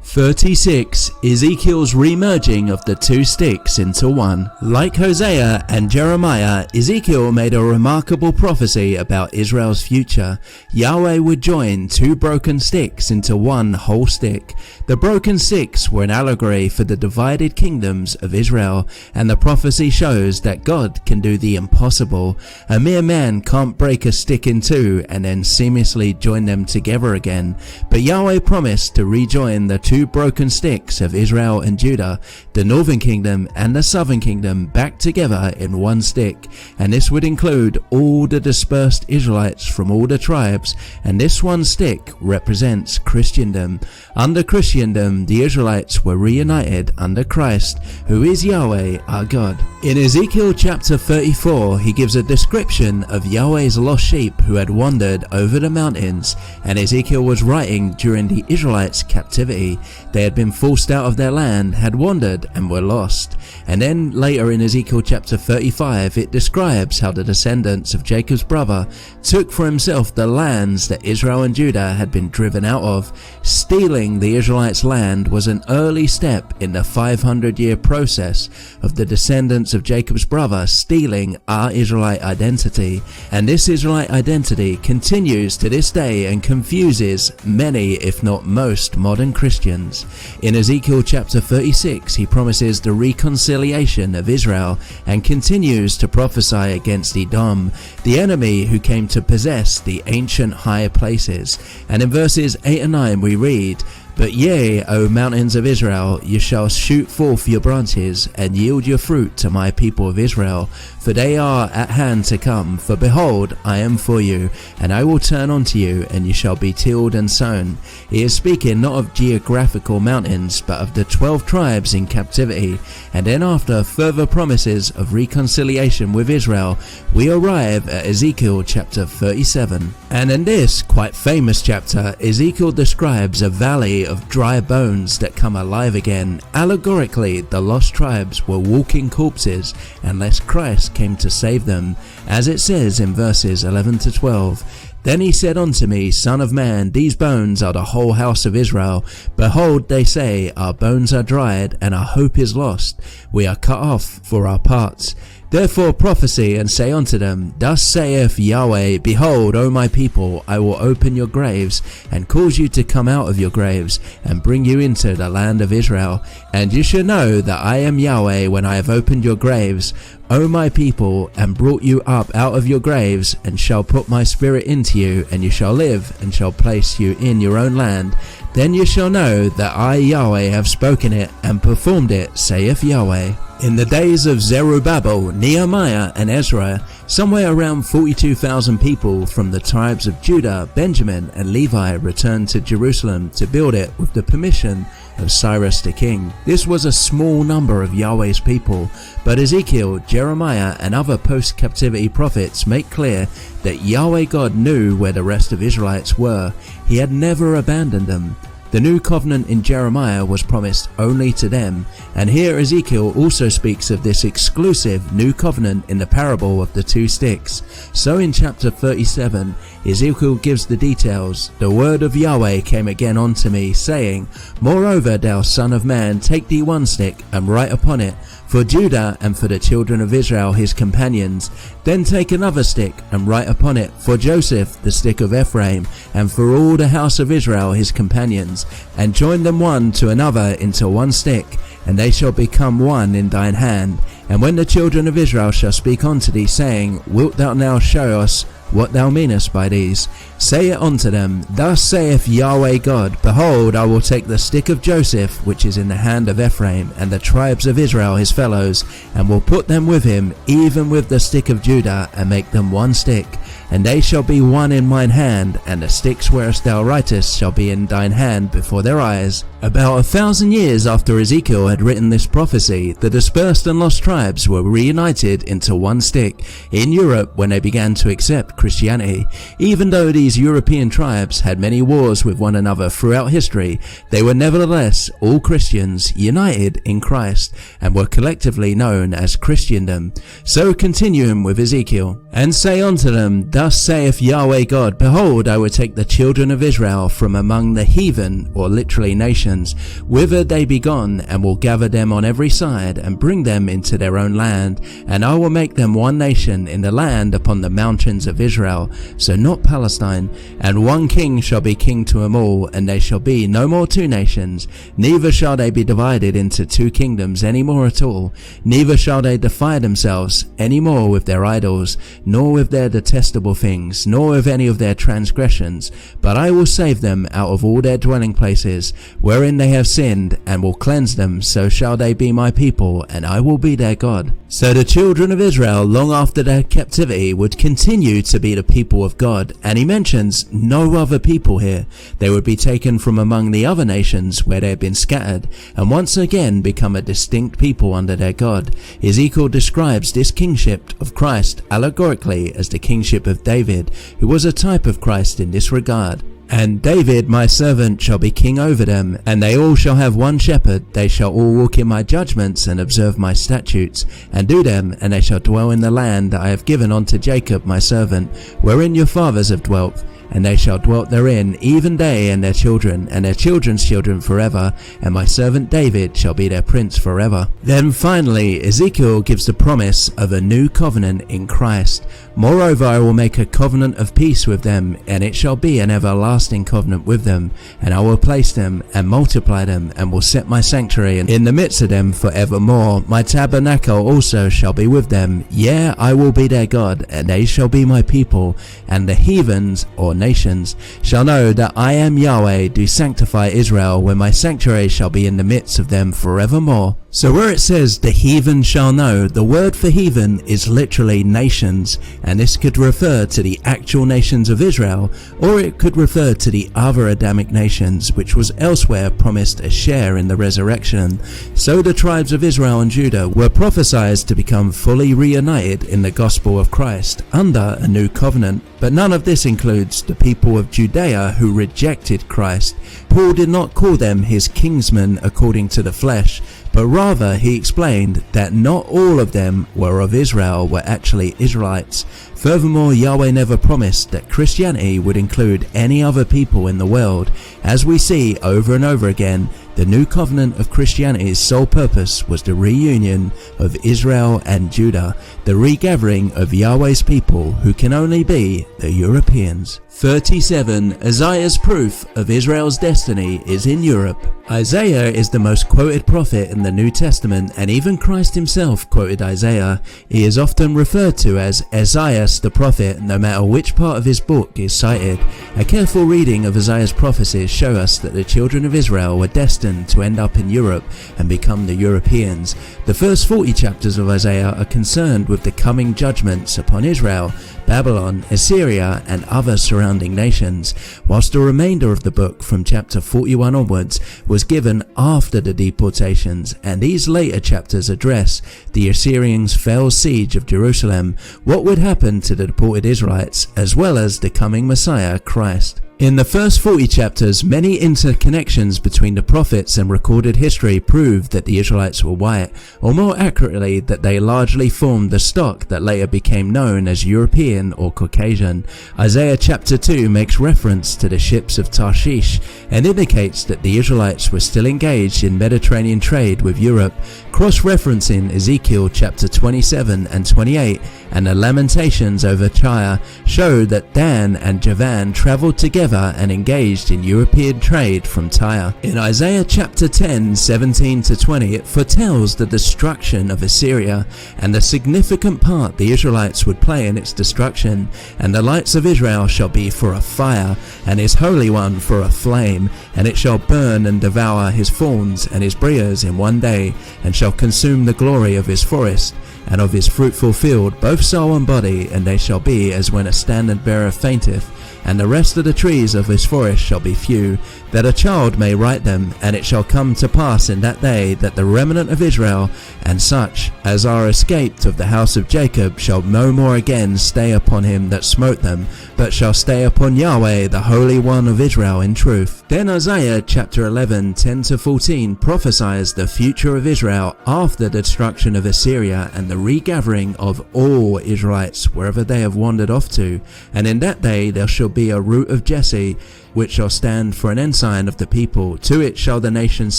36. Ezekiel's remerging of the two sticks into one. Like Hosea and Jeremiah, Ezekiel made a remarkable prophecy about Israel's future. Yahweh would join two broken sticks into one whole stick. The broken sticks were an allegory for the divided kingdoms of Israel, and the prophecy shows that God can do the impossible. A mere man can't break a stick in two and then seamlessly join them together again, but Yahweh promised to rejoin the two two broken sticks of Israel and Judah, the northern kingdom and the southern kingdom, back together in one stick, and this would include all the dispersed Israelites from all the tribes, and this one stick represents Christendom. Under Christendom, the Israelites were reunited under Christ, who is Yahweh our God. In Ezekiel chapter 34, he gives a description of Yahweh's lost sheep who had wandered over the mountains, and Ezekiel was writing during the Israelites' captivity. They had been forced out of their land, had wandered and were lost. And then later in Ezekiel chapter 35, it describes how the descendants of Jacob's brother took for himself the lands that Israel and Judah had been driven out of. Stealing the Israelites' land was an early step in the 500-year process of the descendants of Jacob's brother stealing our Israelite identity. And this Israelite identity continues to this day and confuses many, if not most, modern Christians. In Ezekiel chapter 36, he promises the reconciliation of Israel and continues to prophesy against Edom, the enemy who came to possess the ancient high places. And in verses 8 and 9 we read, "But ye, O mountains of Israel, ye shall shoot forth your branches, and yield your fruit to my people of Israel, for they are at hand to come. For behold, I am for you, and I will turn unto you, and ye shall be tilled and sown." He is speaking not of geographical mountains, but of the 12 tribes in captivity. And then after further promises of reconciliation with Israel, we arrive at Ezekiel chapter 37. And in this quite famous chapter, Ezekiel describes a valley of dry bones that come alive again. Allegorically, the lost tribes were walking corpses unless Christ came to save them, as it says in verses 11 to 12. "Then he said unto me, Son of man, these bones are the whole house of Israel. Behold, they say, Our bones are dried, and our hope is lost. We are cut off for our parts. Therefore prophesy and say unto them, Thus saith Yahweh, Behold, O my people, I will open your graves, and cause you to come out of your graves, and bring you into the land of Israel. And you shall know that I am Yahweh when I have opened your graves, O my people, and brought you up out of your graves, and shall put my spirit into you, and you shall live, and shall place you in your own land. Then you shall know that I, Yahweh, have spoken it, and performed it, saith Yahweh." In the days of Zerubbabel, Nehemiah, and Ezra, somewhere around 42,000 people from the tribes of Judah, Benjamin, and Levi returned to Jerusalem to build it with the permission of Cyrus the king. This was a small number of Yahweh's people, but Ezekiel, Jeremiah, and other post-captivity prophets make clear that Yahweh God knew where the rest of Israelites were. He had never abandoned them. The new covenant in Jeremiah was promised only to them, and here Ezekiel also speaks of this exclusive new covenant in the parable of the two sticks. So in chapter 37, Ezekiel gives the details. "The word of Yahweh came again unto me, saying, Moreover, thou son of man, take thee one stick, and write upon it, for Judah and for the children of Israel his companions. Then take another stick, and write upon it, for Joseph the stick of Ephraim, and for all the house of Israel his companions, and join them one to another into one stick, and they shall become one in thine hand. And when the children of Israel shall speak unto thee, saying, Wilt thou now show us what thou meanest by these? Say it unto them, Thus saith Yahweh God, Behold, I will take the stick of Joseph, which is in the hand of Ephraim, and the tribes of Israel his fellows, and will put them with him, even with the stick of Judah, and make them one stick. And they shall be one in mine hand, and the sticks whereas thou writest shall be in thine hand before their eyes." About 1,000 years after Ezekiel had written this prophecy, the dispersed and lost tribes were reunited into one stick in Europe when they began to accept Christianity. Even though these European tribes had many wars with one another throughout history, they were nevertheless all Christians united in Christ, and were collectively known as Christendom. So continuing with Ezekiel, "And say unto them, Thus saith Yahweh God, Behold, I will take the children of Israel from among the heathen," or literally nations, "whither they be gone, and will gather them on every side, and bring them into their own land. And I will make them one nation in the land upon the mountains of Israel." So not Palestine, nation, and one king shall be king to them all, and they shall be no more two nations, neither shall they be divided into two kingdoms any more at all, neither shall they defile themselves any more with their idols, nor with their detestable things, nor with any of their transgressions, but I will save them out of all their dwelling places, wherein they have sinned, and will cleanse them, so shall they be my people, and I will be their God. So the children of Israel, long after their captivity, would continue to be the people of God, and he mentions no other people here. They would be taken from among the other nations where they had been scattered, and once again become a distinct people under their God. Ezekiel describes this kingship of Christ allegorically as the kingship of David, who was a type of Christ in this regard. And David my servant shall be king over them, and they all shall have one shepherd. They shall all walk in my judgments, and observe my statutes, and do them, and they shall dwell in the land that I have given unto Jacob my servant, wherein your fathers have dwelt. And they shall dwell therein, even they and their children's children forever, and my servant David shall be their prince forever. Then finally, Ezekiel gives the promise of a new covenant in Christ. Moreover, I will make a covenant of peace with them, and it shall be an everlasting covenant with them, and I will place them and multiply them, and will set my sanctuary in the midst of them forevermore. My tabernacle also shall be with them. Yea, I will be their God, and they shall be my people, and the heathens, or nations, shall know that I am Yahweh, do sanctify Israel, when my sanctuary shall be in the midst of them forevermore. So where it says the heathen shall know, the word for heathen is literally nations, and this could refer to the actual nations of Israel, or it could refer to the other Adamic nations, which was elsewhere promised a share in the resurrection. So the tribes of Israel and Judah were prophesied to become fully reunited in the gospel of Christ under a new covenant. But none of this includes the people of Judea who rejected Christ. Paul did not call them his kinsmen according to the flesh, but rather he explained that not all of them were of Israel, were actually Israelites. Furthermore, Yahweh never promised that Christianity would include any other people in the world. As we see over and over again, the new covenant of Christianity's sole purpose was the reunion of Israel and Judah, the regathering of Yahweh's people, who can only be the Europeans. 37. Isaiah's proof of Israel's destiny is in Europe. Isaiah is the most quoted prophet in the New Testament, and even Christ himself quoted Isaiah. He is often referred to as Esaias the prophet, no matter which part of his book is cited. A careful reading of Isaiah's prophecies show us that the children of Israel were destined to end up in Europe and become the Europeans. The first 40 chapters of Isaiah are concerned with the coming judgments upon Israel, Babylon, Assyria, and other surrounding nations, whilst the remainder of the book from chapter 41 onwards was given after the deportations, and these later chapters address the Assyrians' fell siege of Jerusalem, what would happen to the deported Israelites, as well as the coming Messiah, Christ. In the first 40 chapters, many interconnections between the prophets and recorded history prove that the Israelites were white, or more accurately, that they largely formed the stock that later became known as European or Caucasian. Isaiah chapter 2 makes reference to the ships of Tarshish and indicates that the Israelites were still engaged in Mediterranean trade with Europe, cross-referencing Ezekiel chapter 27 and 28 and the Lamentations over Tyre show that Dan and Javan traveled together and engaged in European trade from Tyre. In Isaiah chapter 10, 17 to 20, it foretells the destruction of Assyria and the significant part the Israelites would play in its destruction. And the lights of Israel shall be for a fire, and his Holy One for a flame, and it shall burn and devour his fawns and his briers in one day, and shall consume the glory of his forest and of his fruitful field, both soul and body, and they shall be as when a standard-bearer fainteth, and the rest of the trees of his forest shall be few, that a child may write them. And it shall come to pass in that day that the remnant of Israel, and such as are escaped of the house of Jacob, shall no more again stay upon him that smote them, but shall stay upon Yahweh, the Holy One of Israel, in truth. Then Isaiah chapter 11, 10 to 14 prophesies the future of Israel after the destruction of Assyria and the regathering of all Israelites wherever they have wandered off to. And in that day there shall be a root of Jesse, which shall stand for an ensign of the people. To it shall the nations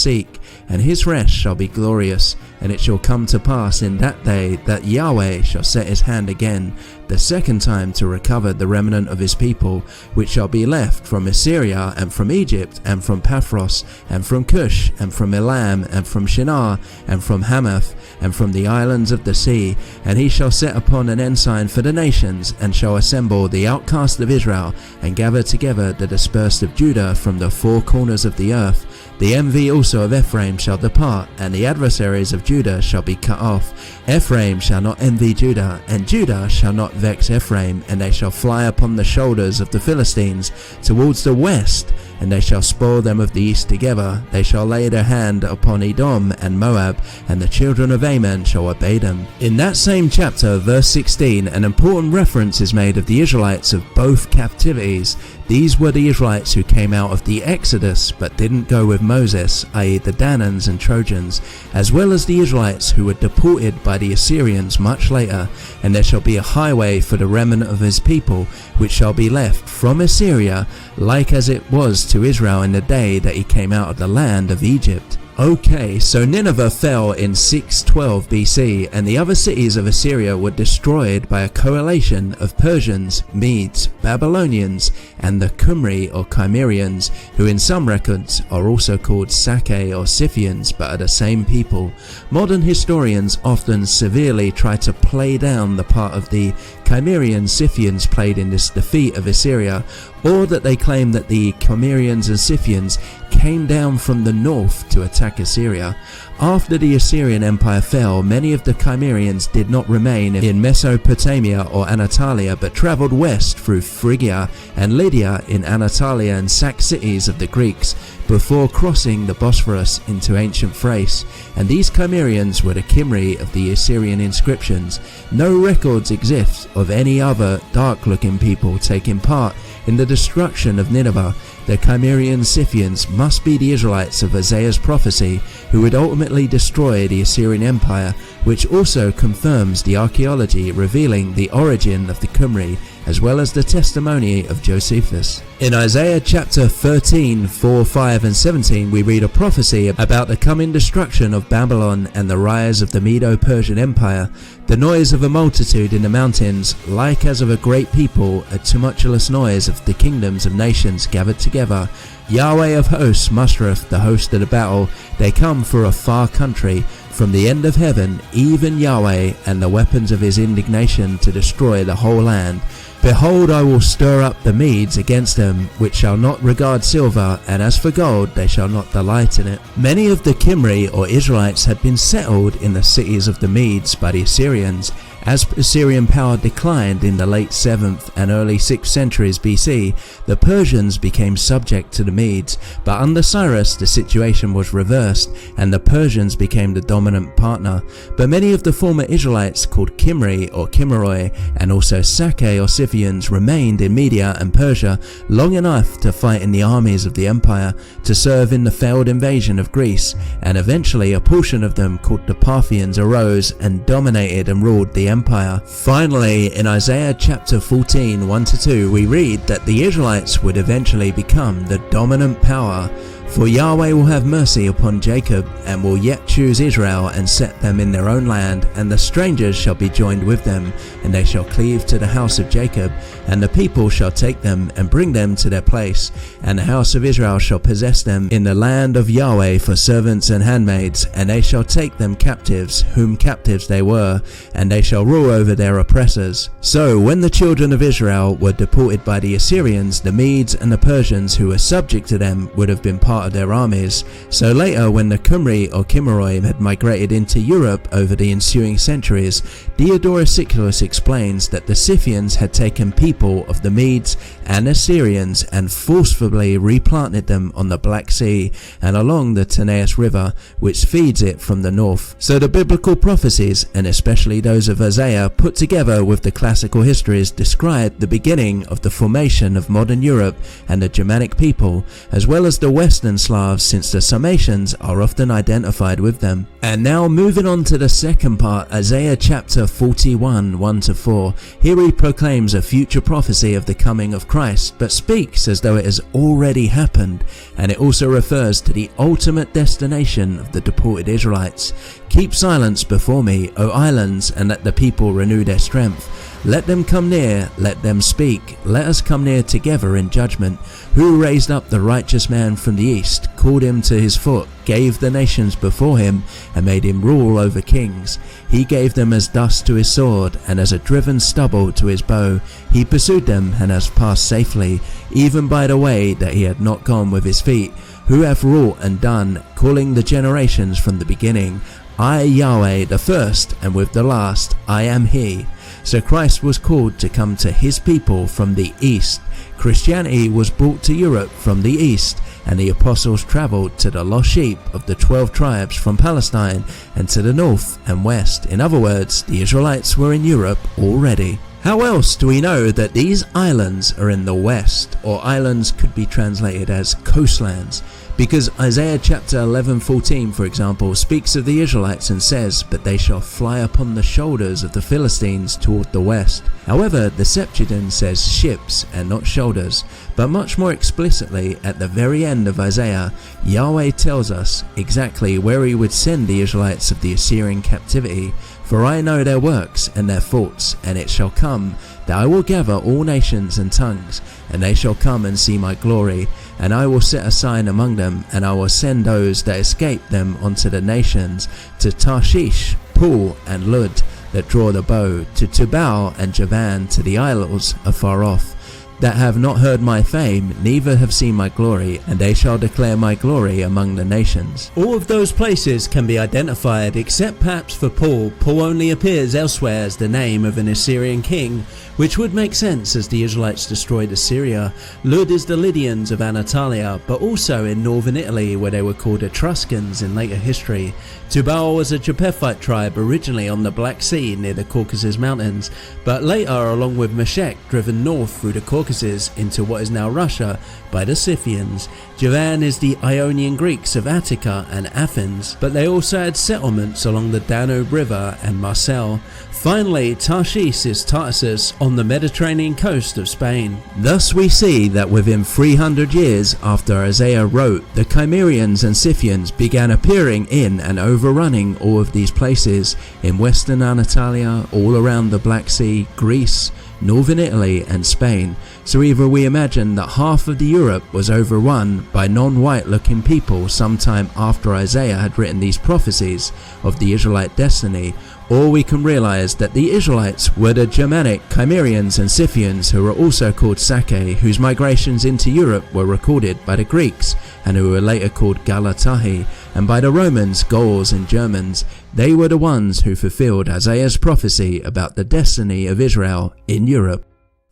seek, and his rest shall be glorious. And it shall come to pass in that day that Yahweh shall set his hand again, the second time, to recover the remnant of his people, which shall be left from Assyria, and from Egypt, and from Paphros, and from Cush, and from Elam, and from Shinar, and from Hamath, and from the islands of the sea. And he shall set upon an ensign for the nations, and shall assemble the outcast of Israel, and gather together the dispersed of Judah from the four corners of the earth. The envy also of Ephraim shall depart, and the adversaries of Judah shall be cut off. Ephraim shall not envy Judah, and Judah shall not vex Ephraim, and they shall fly upon the shoulders of the Philistines towards the west, and they shall spoil them of the east together. They shall lay their hand upon Edom and Moab, and the children of Ammon shall obey them. In that same chapter, verse 16, an important reference is made of the Israelites of both captivities. These were the Israelites who came out of the Exodus but didn't go with Moses, i.e. the Danaans and Trojans, as well as the Israelites who were deported by the Assyrians much later. And there shall be a highway for the remnant of his people, which shall be left from Assyria, like as it was to Israel in the day that he came out of the land of Egypt. Okay, so Nineveh fell in 612 BC, and the other cities of Assyria were destroyed by a coalition of Persians, Medes, Babylonians, and the Qumri or Cimmerians, who in some records are also called Sake or Scythians, but are the same people. Modern historians often severely try to play down the part of the Cimmerian Scythians played in this defeat of Assyria, or that they claim that the Cimmerians and Scythians came down from the north to attack Assyria. After the Assyrian Empire fell, many of the Cimmerians did not remain in Mesopotamia or Anatolia, but travelled west through Phrygia and Lydia in Anatolia and sacked cities of the Greeks before crossing the Bosphorus into ancient Thrace. And these Cimmerians were the Qumri of the Assyrian inscriptions. No records exist of any other dark-looking people taking part in the destruction of Nineveh. The Cimmerian Scythians must be the Israelites of Isaiah's prophecy, who would ultimately destroy the Assyrian Empire, which also confirms the archaeology revealing the origin of the Qumri, as well as the testimony of Josephus. In Isaiah chapter 13, 4, 5 and 17 we read a prophecy about the coming destruction of Babylon and the rise of the Medo-Persian Empire. The noise of a multitude in the mountains, like as of a great people, a tumultuous noise of the kingdoms of nations gathered together. Yahweh of hosts mustereth the host of the battle. They come for a far country, from the end of heaven, even Yahweh, and the weapons of his indignation to destroy the whole land. Behold, I will stir up the Medes against them, which shall not regard silver, and as for gold, they shall not delight in it. Many of the Qumri or Israelites had been settled in the cities of the Medes by the Assyrians. As Assyrian power declined in the late 7th and early 6th centuries BC, the Persians became subject to the Medes, but under Cyrus the situation was reversed and the Persians became the dominant partner. But many of the former Israelites called Qumri or Kimmeroi and also Sake or Scythians remained in Media and Persia long enough to fight in the armies of the empire, to serve in the failed invasion of Greece, and eventually a portion of them called the Parthians arose and dominated and ruled the empire. Finally, in Isaiah chapter 14, 1-2, we read that the Israelites would eventually become the dominant power. For Yahweh will have mercy upon Jacob, and will yet choose Israel, and set them in their own land, and the strangers shall be joined with them, and they shall cleave to the house of Jacob, and the people shall take them, and bring them to their place, and the house of Israel shall possess them in the land of Yahweh for servants and handmaids, and they shall take them captives, whom captives they were, and they shall rule over their oppressors. So when the children of Israel were deported by the Assyrians, the Medes and the Persians who were subject to them would have been part of their armies. So later, when the Qumri or Kimmeroi had migrated into Europe over the ensuing centuries, Diodorus Siculus explains that the Scythians had taken people of the Medes and Assyrians and forcefully replanted them on the Black Sea and along the Tanais River, which feeds it from the north. So the biblical prophecies, and especially those of Isaiah, put together with the classical histories, describe the beginning of the formation of modern Europe and the Germanic people, as well as the Western Western Slavs, since the summations are often identified with them. And now moving on to the second part, Isaiah chapter 41, 1-4. Here he proclaims a future prophecy of the coming of Christ, but speaks as though it has already happened, and it also refers to the ultimate destination of the deported Israelites. Keep silence before me, O islands, and let the people renew their strength. Let them come near, let them speak, let us come near together in judgment. Who raised up the righteous man from the east, called him to his foot, gave the nations before him, and made him rule over kings. He gave them as dust to his sword, and as a driven stubble to his bow. He pursued them, and has passed safely, even by the way that he had not gone with his feet. Who have wrought and done, calling the generations from the beginning. I, Yahweh, the first, and with the last, I am he. So Christ was called to come to his people from the east. Christianity was brought to Europe from the east, and the apostles travelled to the lost sheep of the 12 tribes from Palestine and to the north and west. In other words, the Israelites were in Europe already. How else do we know that these islands are in the west, or islands could be translated as coastlands? Because Isaiah chapter 11:14, for example, speaks of the Israelites and says, "But they shall fly upon the shoulders of the Philistines toward the west." However, the Septuagint says ships and not shoulders. But much more explicitly, at the very end of Isaiah, Yahweh tells us exactly where he would send the Israelites of the Assyrian captivity. For I know their works and their faults, and it shall come that I will gather all nations and tongues, and they shall come and see my glory. And I will set a sign among them, and I will send those that escape them unto the nations, to Tarshish, Pul, and Lud, that draw the bow, to Tubal and Javan, to the isles afar off, that have not heard my fame, neither have seen my glory, and they shall declare my glory among the nations. All of those places can be identified, except perhaps for Paul. Paul only appears elsewhere as the name of an Assyrian king, which would make sense as the Israelites destroyed Assyria. Lud is the Lydians of Anatolia, but also in northern Italy, where they were called Etruscans in later history. Tubal was a Japhethite tribe originally on the Black Sea near the Caucasus Mountains, but later, along with Meshech, driven north through the Caucasus into what is now Russia by the Scythians. Javan is the Ionian Greeks of Attica and Athens, but they also had settlements along the Danube River and Marseille. Finally, Tarshish is Tarsus on the Mediterranean coast of Spain. Thus we see that within 300 years after Isaiah wrote, the Cimmerians and Scythians began appearing in and overrunning all of these places in western Anatolia, all around the Black Sea, Greece, northern Italy and Spain. So either we imagine that half of the Europe was overrun by non-white looking people sometime after Isaiah had written these prophecies of the Israelite destiny, or we can realize that the Israelites were the Germanic Cimmerians and Scythians, who were also called Sake, whose migrations into Europe were recorded by the Greeks and who were later called Galatahi, and by the Romans, Gauls and Germans. They were the ones who fulfilled Isaiah's prophecy about the destiny of Israel in Europe.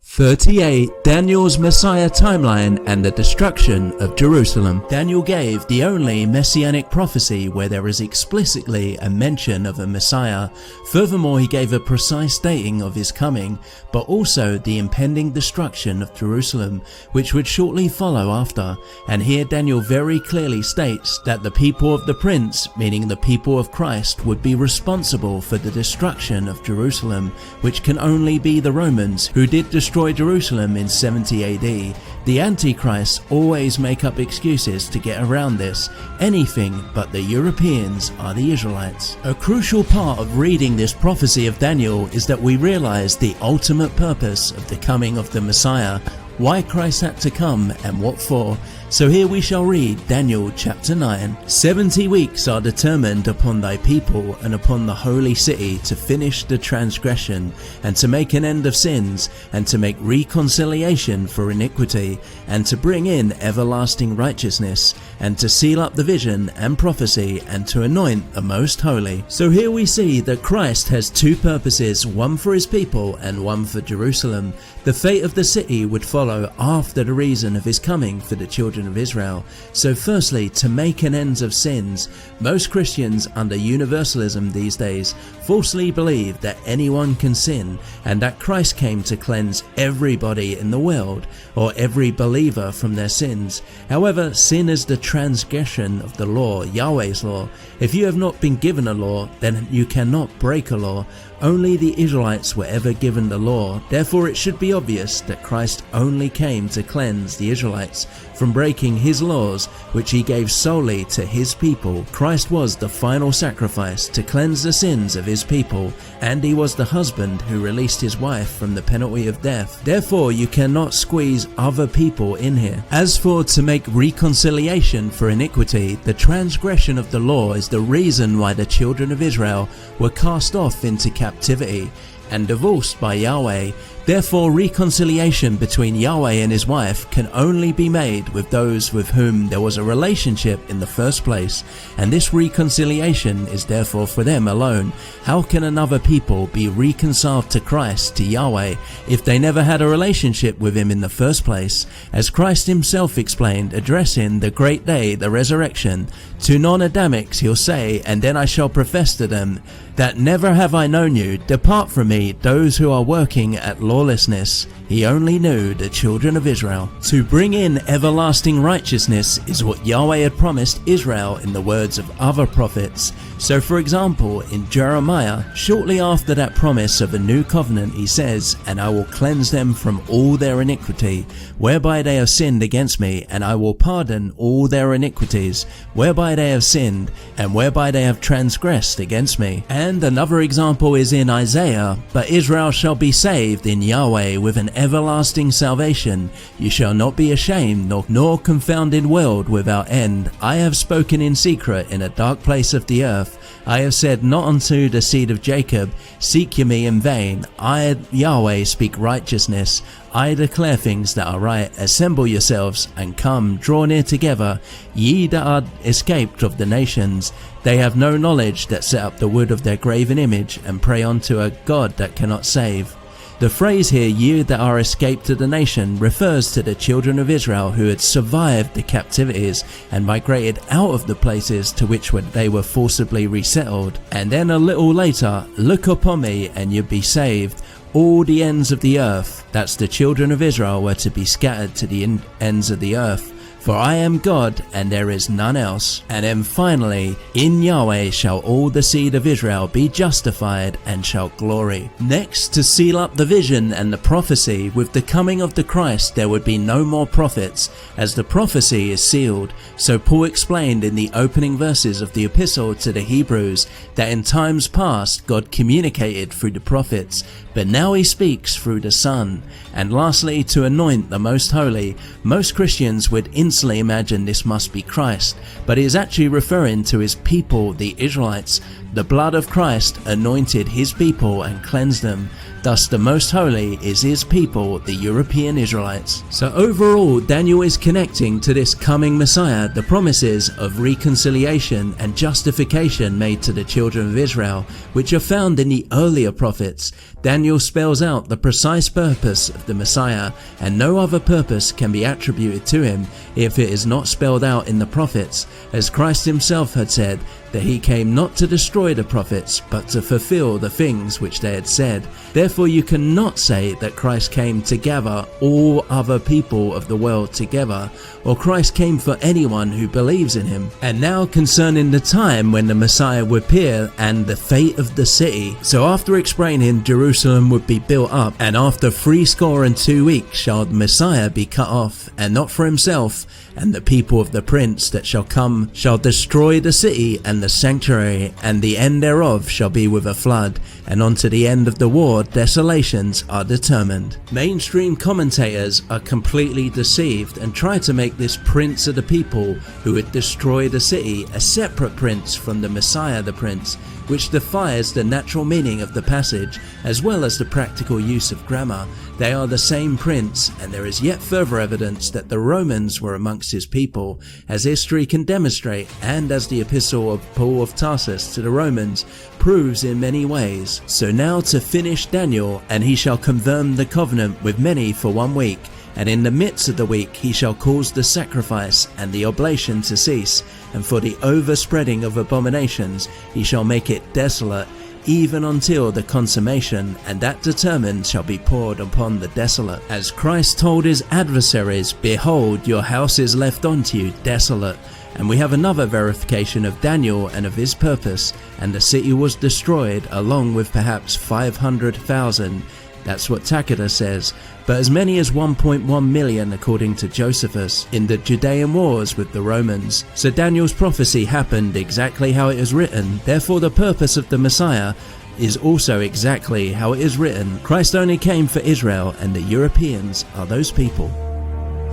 38. Daniel's Messiah timeline and the destruction of Jerusalem. Daniel gave the only messianic prophecy where there is explicitly a mention of a Messiah. Furthermore, he gave a precise dating of his coming, but also the impending destruction of Jerusalem, which would shortly follow after. And here Daniel very clearly states that the people of the prince, meaning the people of Christ, would be responsible for the destruction of Jerusalem, which can only be the Romans, who did destroy Jerusalem in 70 AD. The Antichrists always make up excuses to get around this. Anything but the Europeans are the Israelites. A crucial part of reading this prophecy of Daniel is that we realize the ultimate purpose of the coming of the Messiah, why Christ had to come and what for. So here we shall read Daniel chapter 9. 70 weeks are determined upon thy people and upon the holy city to finish the transgression, and to make an end of sins, and to make reconciliation for iniquity, and to bring in everlasting righteousness, and to seal up the vision and prophecy, and to anoint the most holy. So here we see that Christ has two purposes, one for his people and one for Jerusalem. The fate of the city would follow after the reason of his coming for the children children of Israel. So firstly, to make an end of sins, most Christians under universalism these days falsely believe that anyone can sin and that Christ came to cleanse everybody in the world or every believer from their sins. However, sin is the transgression of the law, Yahweh's law. If you have not been given a law, then you cannot break a law. Only the Israelites were ever given the law. Therefore it should be obvious that Christ only came to cleanse the Israelites from breaking his laws, which he gave solely to his people. Christ was the final sacrifice to cleanse the sins of his people, and he was the husband who released his wife from the penalty of death. Therefore you cannot squeeze other people in here. As for to make reconciliation for iniquity, the transgression of the law is the reason why the children of Israel were cast off into captivity and divorced by Yahweh. Therefore reconciliation between Yahweh and his wife can only be made with those with whom there was a relationship in the first place, and this reconciliation is therefore for them alone. How can another people be reconciled to Christ, to Yahweh, if they never had a relationship with him in the first place? As Christ himself explained, addressing the great day, the resurrection, to non-Adamics he'll say, "And then I shall profess to them, that never have I known you. Depart from me, those who are working at lawlessness." He only knew the children of Israel. To bring in everlasting righteousness is what Yahweh had promised Israel in the words of other prophets. So for example, in Jeremiah, shortly after that promise of a new covenant, he says, "And I will cleanse them from all their iniquity, whereby they have sinned against me, and I will pardon all their iniquities, whereby they have sinned, and whereby they have transgressed against me." And another example is in Isaiah, "But Israel shall be saved in Yahweh with an everlasting salvation. You shall not be ashamed, nor confounded world without end. I have spoken in secret in a dark place of the earth. I have said not unto the seed of Jacob, seek ye me in vain. I, Yahweh, speak righteousness. I declare things that are right. Assemble yourselves and come, draw near together, ye that are escaped of the nations. They have no knowledge that set up the wood of their graven image and pray unto a God that cannot save." The phrase here, "ye that are escaped to the nation," refers to the children of Israel who had survived the captivities and migrated out of the places to which they were forcibly resettled. And then a little later, "Look upon me and you be saved, all the ends of the earth." That's the children of Israel were to be scattered to the ends of the earth. "For I am God, and there is none else." And then finally, "In Yahweh shall all the seed of Israel be justified and shall glory." Next, to seal up the vision and the prophecy, with the coming of the Christ there would be no more prophets, as the prophecy is sealed. So Paul explained in the opening verses of the epistle to the Hebrews that in times past God communicated through the prophets, but now he speaks through the Son. And lastly, to anoint the Most Holy. Most Christians would instantly imagine this must be Christ, but he is actually referring to his people, the Israelites. The blood of Christ anointed his people and cleansed them. Thus the Most Holy is his people, the European Israelites. So overall, Daniel is connecting to this coming Messiah the promises of reconciliation and justification made to the children of Israel, which are found in the earlier prophets. Daniel spells out the precise purpose of the Messiah, and no other purpose can be attributed to him if it is not spelled out in the prophets, as Christ himself had said that he came not to destroy the prophets, but to fulfill the things which they had said. Therefore you cannot say that Christ came to gather all other people of the world together, or Christ came for anyone who believes in him. And now concerning the time when the Messiah would appear and the fate of the city. So after explaining Jerusalem would be built up, and after 62 weeks shall the Messiah be cut off, and not for himself, and the people of the prince that shall come shall destroy the city and the sanctuary, and the end thereof shall be with a flood, and unto the end of the war desolations are determined. Mainstream commentators are completely deceived and try to make this prince of the people who would destroy the city a separate prince from the Messiah the prince, which defies the natural meaning of the passage as well as the practical use of grammar. They are the same prince, and there is yet further evidence that the Romans were amongst his people, as history can demonstrate, and as the epistle of Paul of Tarsus to the Romans proves in many ways. So now to finish Daniel, "And he shall confirm the covenant with many for 1 week, And in the midst of the week he shall cause the sacrifice and the oblation to cease, and for the overspreading of abominations he shall make it desolate, even until the consummation, and that determined shall be poured upon the desolate. As Christ told his adversaries, behold, your house is left unto you desolate. And we have another verification of Daniel and of his purpose, and the city was destroyed along with perhaps 500,000. That's what Tacitus says, but as many as 1.1 million according to Josephus in the Judean wars with the Romans. So Daniel's prophecy happened exactly how it is written, therefore the purpose of the Messiah is also exactly how it is written. Christ only came for Israel, and the Europeans are those people.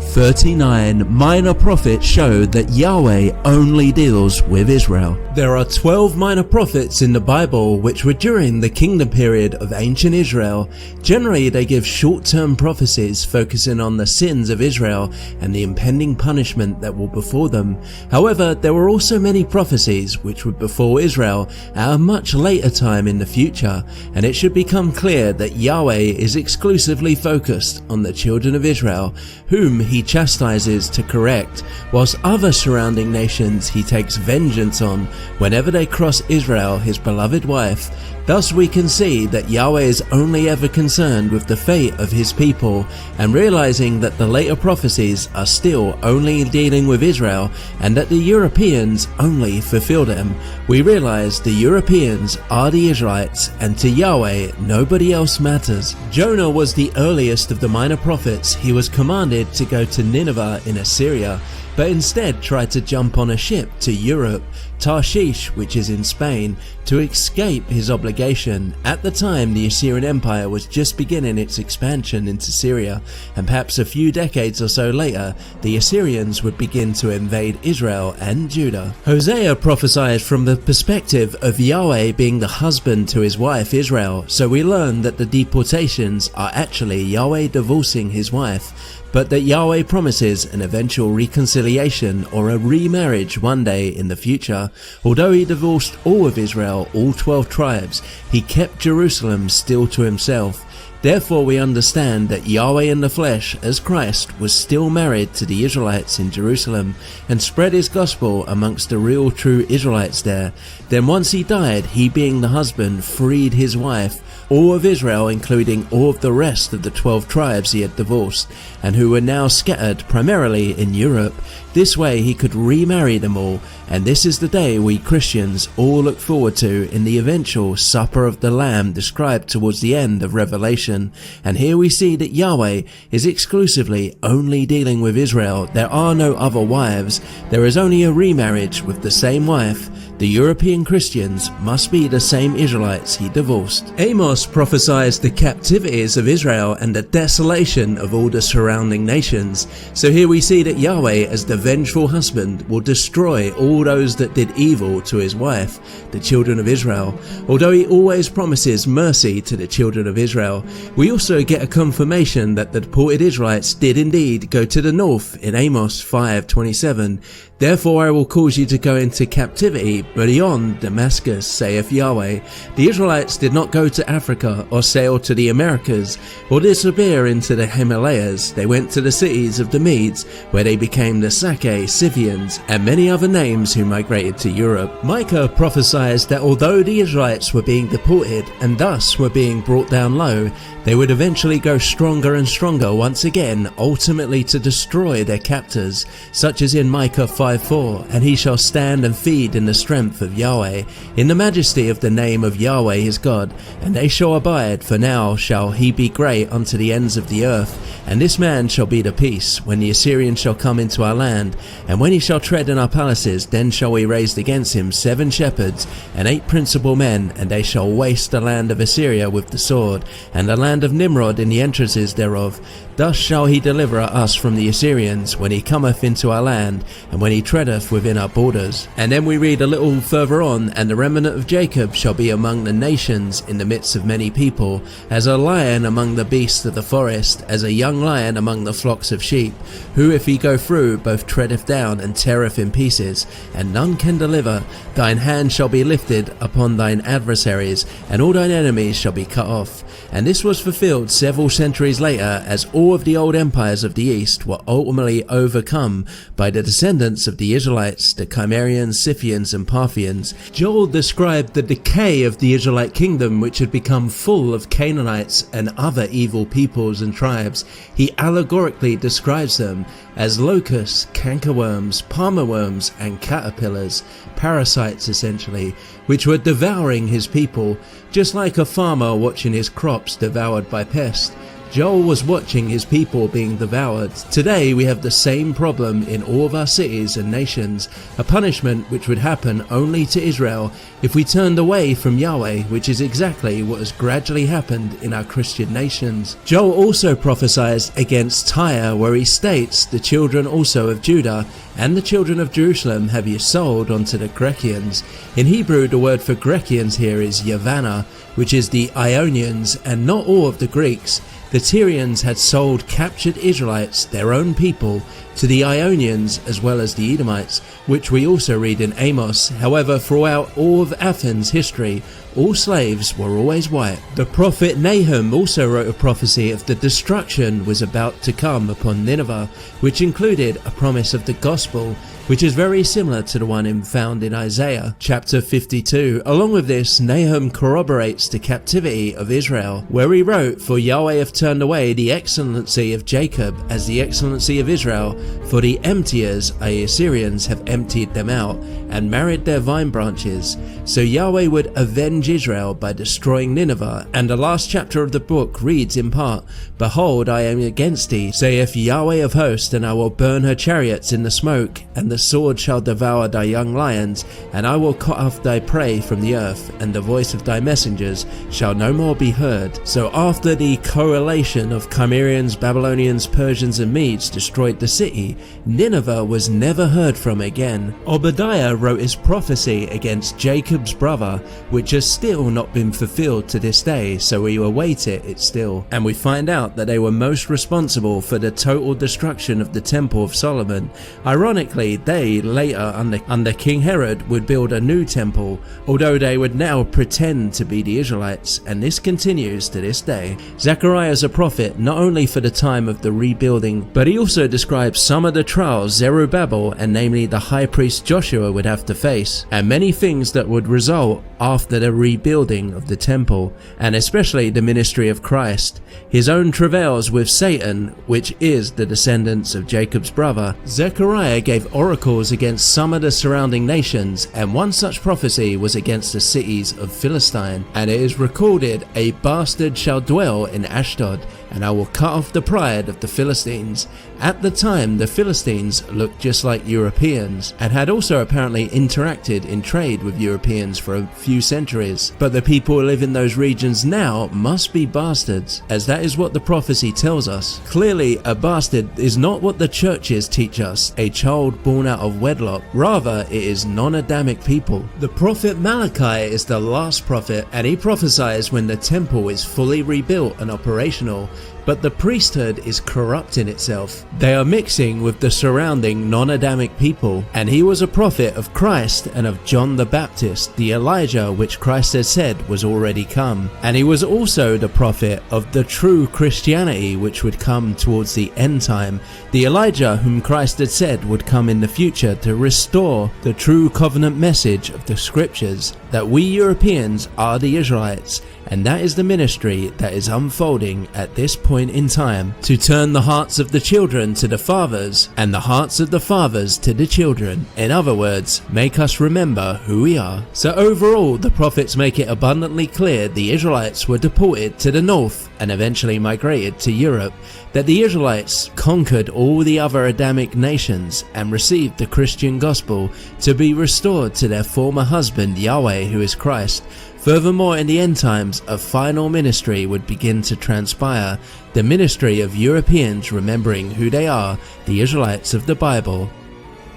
39 minor prophets show that Yahweh only deals with Israel. There are 12 minor prophets in the Bible which were during the kingdom period of ancient Israel. Generally they give short-term prophecies focusing on the sins of Israel and the impending punishment that will befall them. However, there were also many prophecies which would befall Israel at a much later time in the future, and it should become clear that Yahweh is exclusively focused on the children of Israel, whom he chastises to correct, whilst other surrounding nations he takes vengeance on whenever they cross Israel, his beloved wife. Thus we can see that Yahweh is only ever concerned with the fate of his people, and realizing that the later prophecies are still only dealing with Israel and that the Europeans only fulfill them, we realize the Europeans are the Israelites, and to Yahweh nobody else matters. Jonah was the earliest of the minor prophets. He was commanded to go to Nineveh in Assyria, but instead tried to jump on a ship to Europe, Tarshish, which is in Spain, to escape his obligation. At the time, the Assyrian Empire was just beginning its expansion into Syria, and perhaps a few decades or so later, the Assyrians would begin to invade Israel and Judah. Hosea prophesied from the perspective of Yahweh being the husband to his wife Israel, so we learn that the deportations are actually Yahweh divorcing his wife, but that Yahweh promises an eventual reconciliation or a remarriage one day in the future. Although he divorced all of Israel, all 12 tribes, he kept Jerusalem still to himself. Therefore we understand that Yahweh in the flesh, as Christ, was still married to the Israelites in Jerusalem and spread his gospel amongst the real true Israelites there. Then once he died, he being the husband freed his wife, all of Israel, including all of the rest of the 12 tribes he had divorced, and who were now scattered primarily in Europe. This way he could remarry them all, and this is the day we Christians all look forward to in the eventual supper of the Lamb described towards the end of Revelation. And here we see that Yahweh is exclusively only dealing with Israel. There are no other wives. There is only a remarriage with the same wife. The European Christians must be the same Israelites he divorced. Amos prophesies the captivities of Israel and the desolation of all the surrounding nations. So here we see that Yahweh, as the vengeful husband, will destroy all those that did evil to his wife, the children of Israel. Although he always promises mercy to the children of Israel, we also get a confirmation that the deported Israelites did indeed go to the north in Amos 5:27. Therefore I will cause you to go into captivity beyond Damascus, saith Yahweh. The Israelites did not go to Africa or sail to the Americas or disappear into the Himalayas. They went to the cities of the Medes, where they became the Sake, Scythians, and many other names who migrated to Europe. Micah prophesies that although the Israelites were being deported and thus were being brought down low, they would eventually go stronger and stronger once again, ultimately to destroy their captors, such as in Micah 5:4, and he shall stand and feed in the strength of Yahweh, in the majesty of the name of Yahweh his God, and they shall abide, for now shall he be great unto the ends of the earth, and this man shall be the peace, when the Assyrian shall come into our land, and when he shall tread in our palaces, then shall we raise against him 7 shepherds, and 8 principal men, and they shall waste the land of Assyria with the sword, and the land of Nimrod in the entrances thereof. Thus shall he deliver us from the Assyrians, when he cometh into our land, and when he treadeth within our borders. And then we read a little further on, and the remnant of Jacob shall be among the nations in the midst of many people, as a lion among the beasts of the forest, as a young lion among the flocks of sheep, who if he go through, both treadeth down and teareth in pieces, and none can deliver. Thine hand shall be lifted upon thine adversaries, and all thine enemies shall be cut off. and this was fulfilled several centuries later as all of the old empires of the East were ultimately overcome by the descendants of the Israelites, the Cimmerians, Scythians and Parthians. Joel described the decay of the Israelite kingdom, which had become full of Canaanites and other evil peoples and tribes. He allegorically describes them as locusts, cankerworms, palmerworms and caterpillars, parasites essentially, which were devouring his people, just like a farmer watching his crops devoured by pests. Joel was watching his people being devoured. Today we have the same problem in all of our cities and nations, a punishment which would happen only to Israel if we turned away from Yahweh, which is exactly what has gradually happened in our Christian nations. Joel also prophesies against Tyre, where he states, "The children also of Judah and the children of Jerusalem have you sold unto the Grecians." In Hebrew, the word for Grecians here is Yavanna, which is the Ionians, and not all of the Greeks. The Tyrians had sold captured Israelites, their own people, to the Ionians as well as the Edomites, which we also read in Amos. However, throughout all of Athens' history, all slaves were always white. The prophet Nahum also wrote a prophecy of the destruction was about to come upon Nineveh, which included a promise of the gospel, which is very similar to the one found in Isaiah chapter 52. Along with this, Nahum corroborates the captivity of Israel, where he wrote, "For Yahweh hath turned away the excellency of Jacob as the excellency of Israel, for the emptiers, i.e. Assyrians, have emptied them out, and married their vine branches." So Yahweh would avenge Israel by destroying Nineveh, and the last chapter of the book reads in part, "Behold, I am against thee, saith Yahweh of hosts, and I will burn her chariots in the smoke, and the sword shall devour thy young lions, and I will cut off thy prey from the earth, and the voice of thy messengers shall no more be heard." So after the correlation of Cimmerians, Babylonians, Persians and Medes destroyed the city, Nineveh was never heard from again. Obadiah wrote his prophecy against Jacob's brother, which has still not been fulfilled to this day, so we await it still. And we find out that they were most responsible for the total destruction of the Temple of Solomon. Ironically, they later under King Herod would build a new temple, although they would now pretend to be the Israelites, and this continues to this day. Zechariah is a prophet not only for the time of the rebuilding, but he also describes some of the trials Zerubbabel, and namely the high priest Joshua, would have to face, and many things that would result after the rebuilding of the temple, and especially the ministry of Christ, his own travails with Satan, which is the descendants of Jacob's brother. Zechariah gave oracles against some of the surrounding nations, and one such prophecy was against the cities of Philistine, and it is recorded, "A bastard shall dwell in Ashdod, and I will cut off the pride of the Philistines." At the time, the Philistines looked just like Europeans, and had also apparently interacted in trade with Europeans for a few centuries. But the people who live in those regions now must be bastards, as that is what the prophecy tells us. Clearly, a bastard is not what the churches teach us, a child born out of wedlock. Rather, it is non-Adamic people. The prophet Malachi is the last prophet, and he prophesies when the temple is fully rebuilt and operational. But the priesthood is corrupting itself. They are mixing with the surrounding non-Adamic people. And he was a prophet of Christ and of John the Baptist, the Elijah which Christ had said was already come. And he was also the prophet of the true Christianity which would come towards the end time, the Elijah whom Christ had said would come in the future to restore the true covenant message of the scriptures, that we Europeans are the Israelites. And that is the ministry that is unfolding at this point in time, to turn the hearts of the children to the fathers and the hearts of the fathers to the children. In other words, make us remember who we are. So overall, the prophets make it abundantly clear the Israelites were deported to the north and eventually migrated to Europe, that the Israelites conquered all the other Adamic nations and received the Christian gospel to be restored to their former husband Yahweh, who is Christ. Furthermore, in the end times, a final ministry would begin to transpire, the ministry of Europeans remembering who they are, the Israelites of the Bible.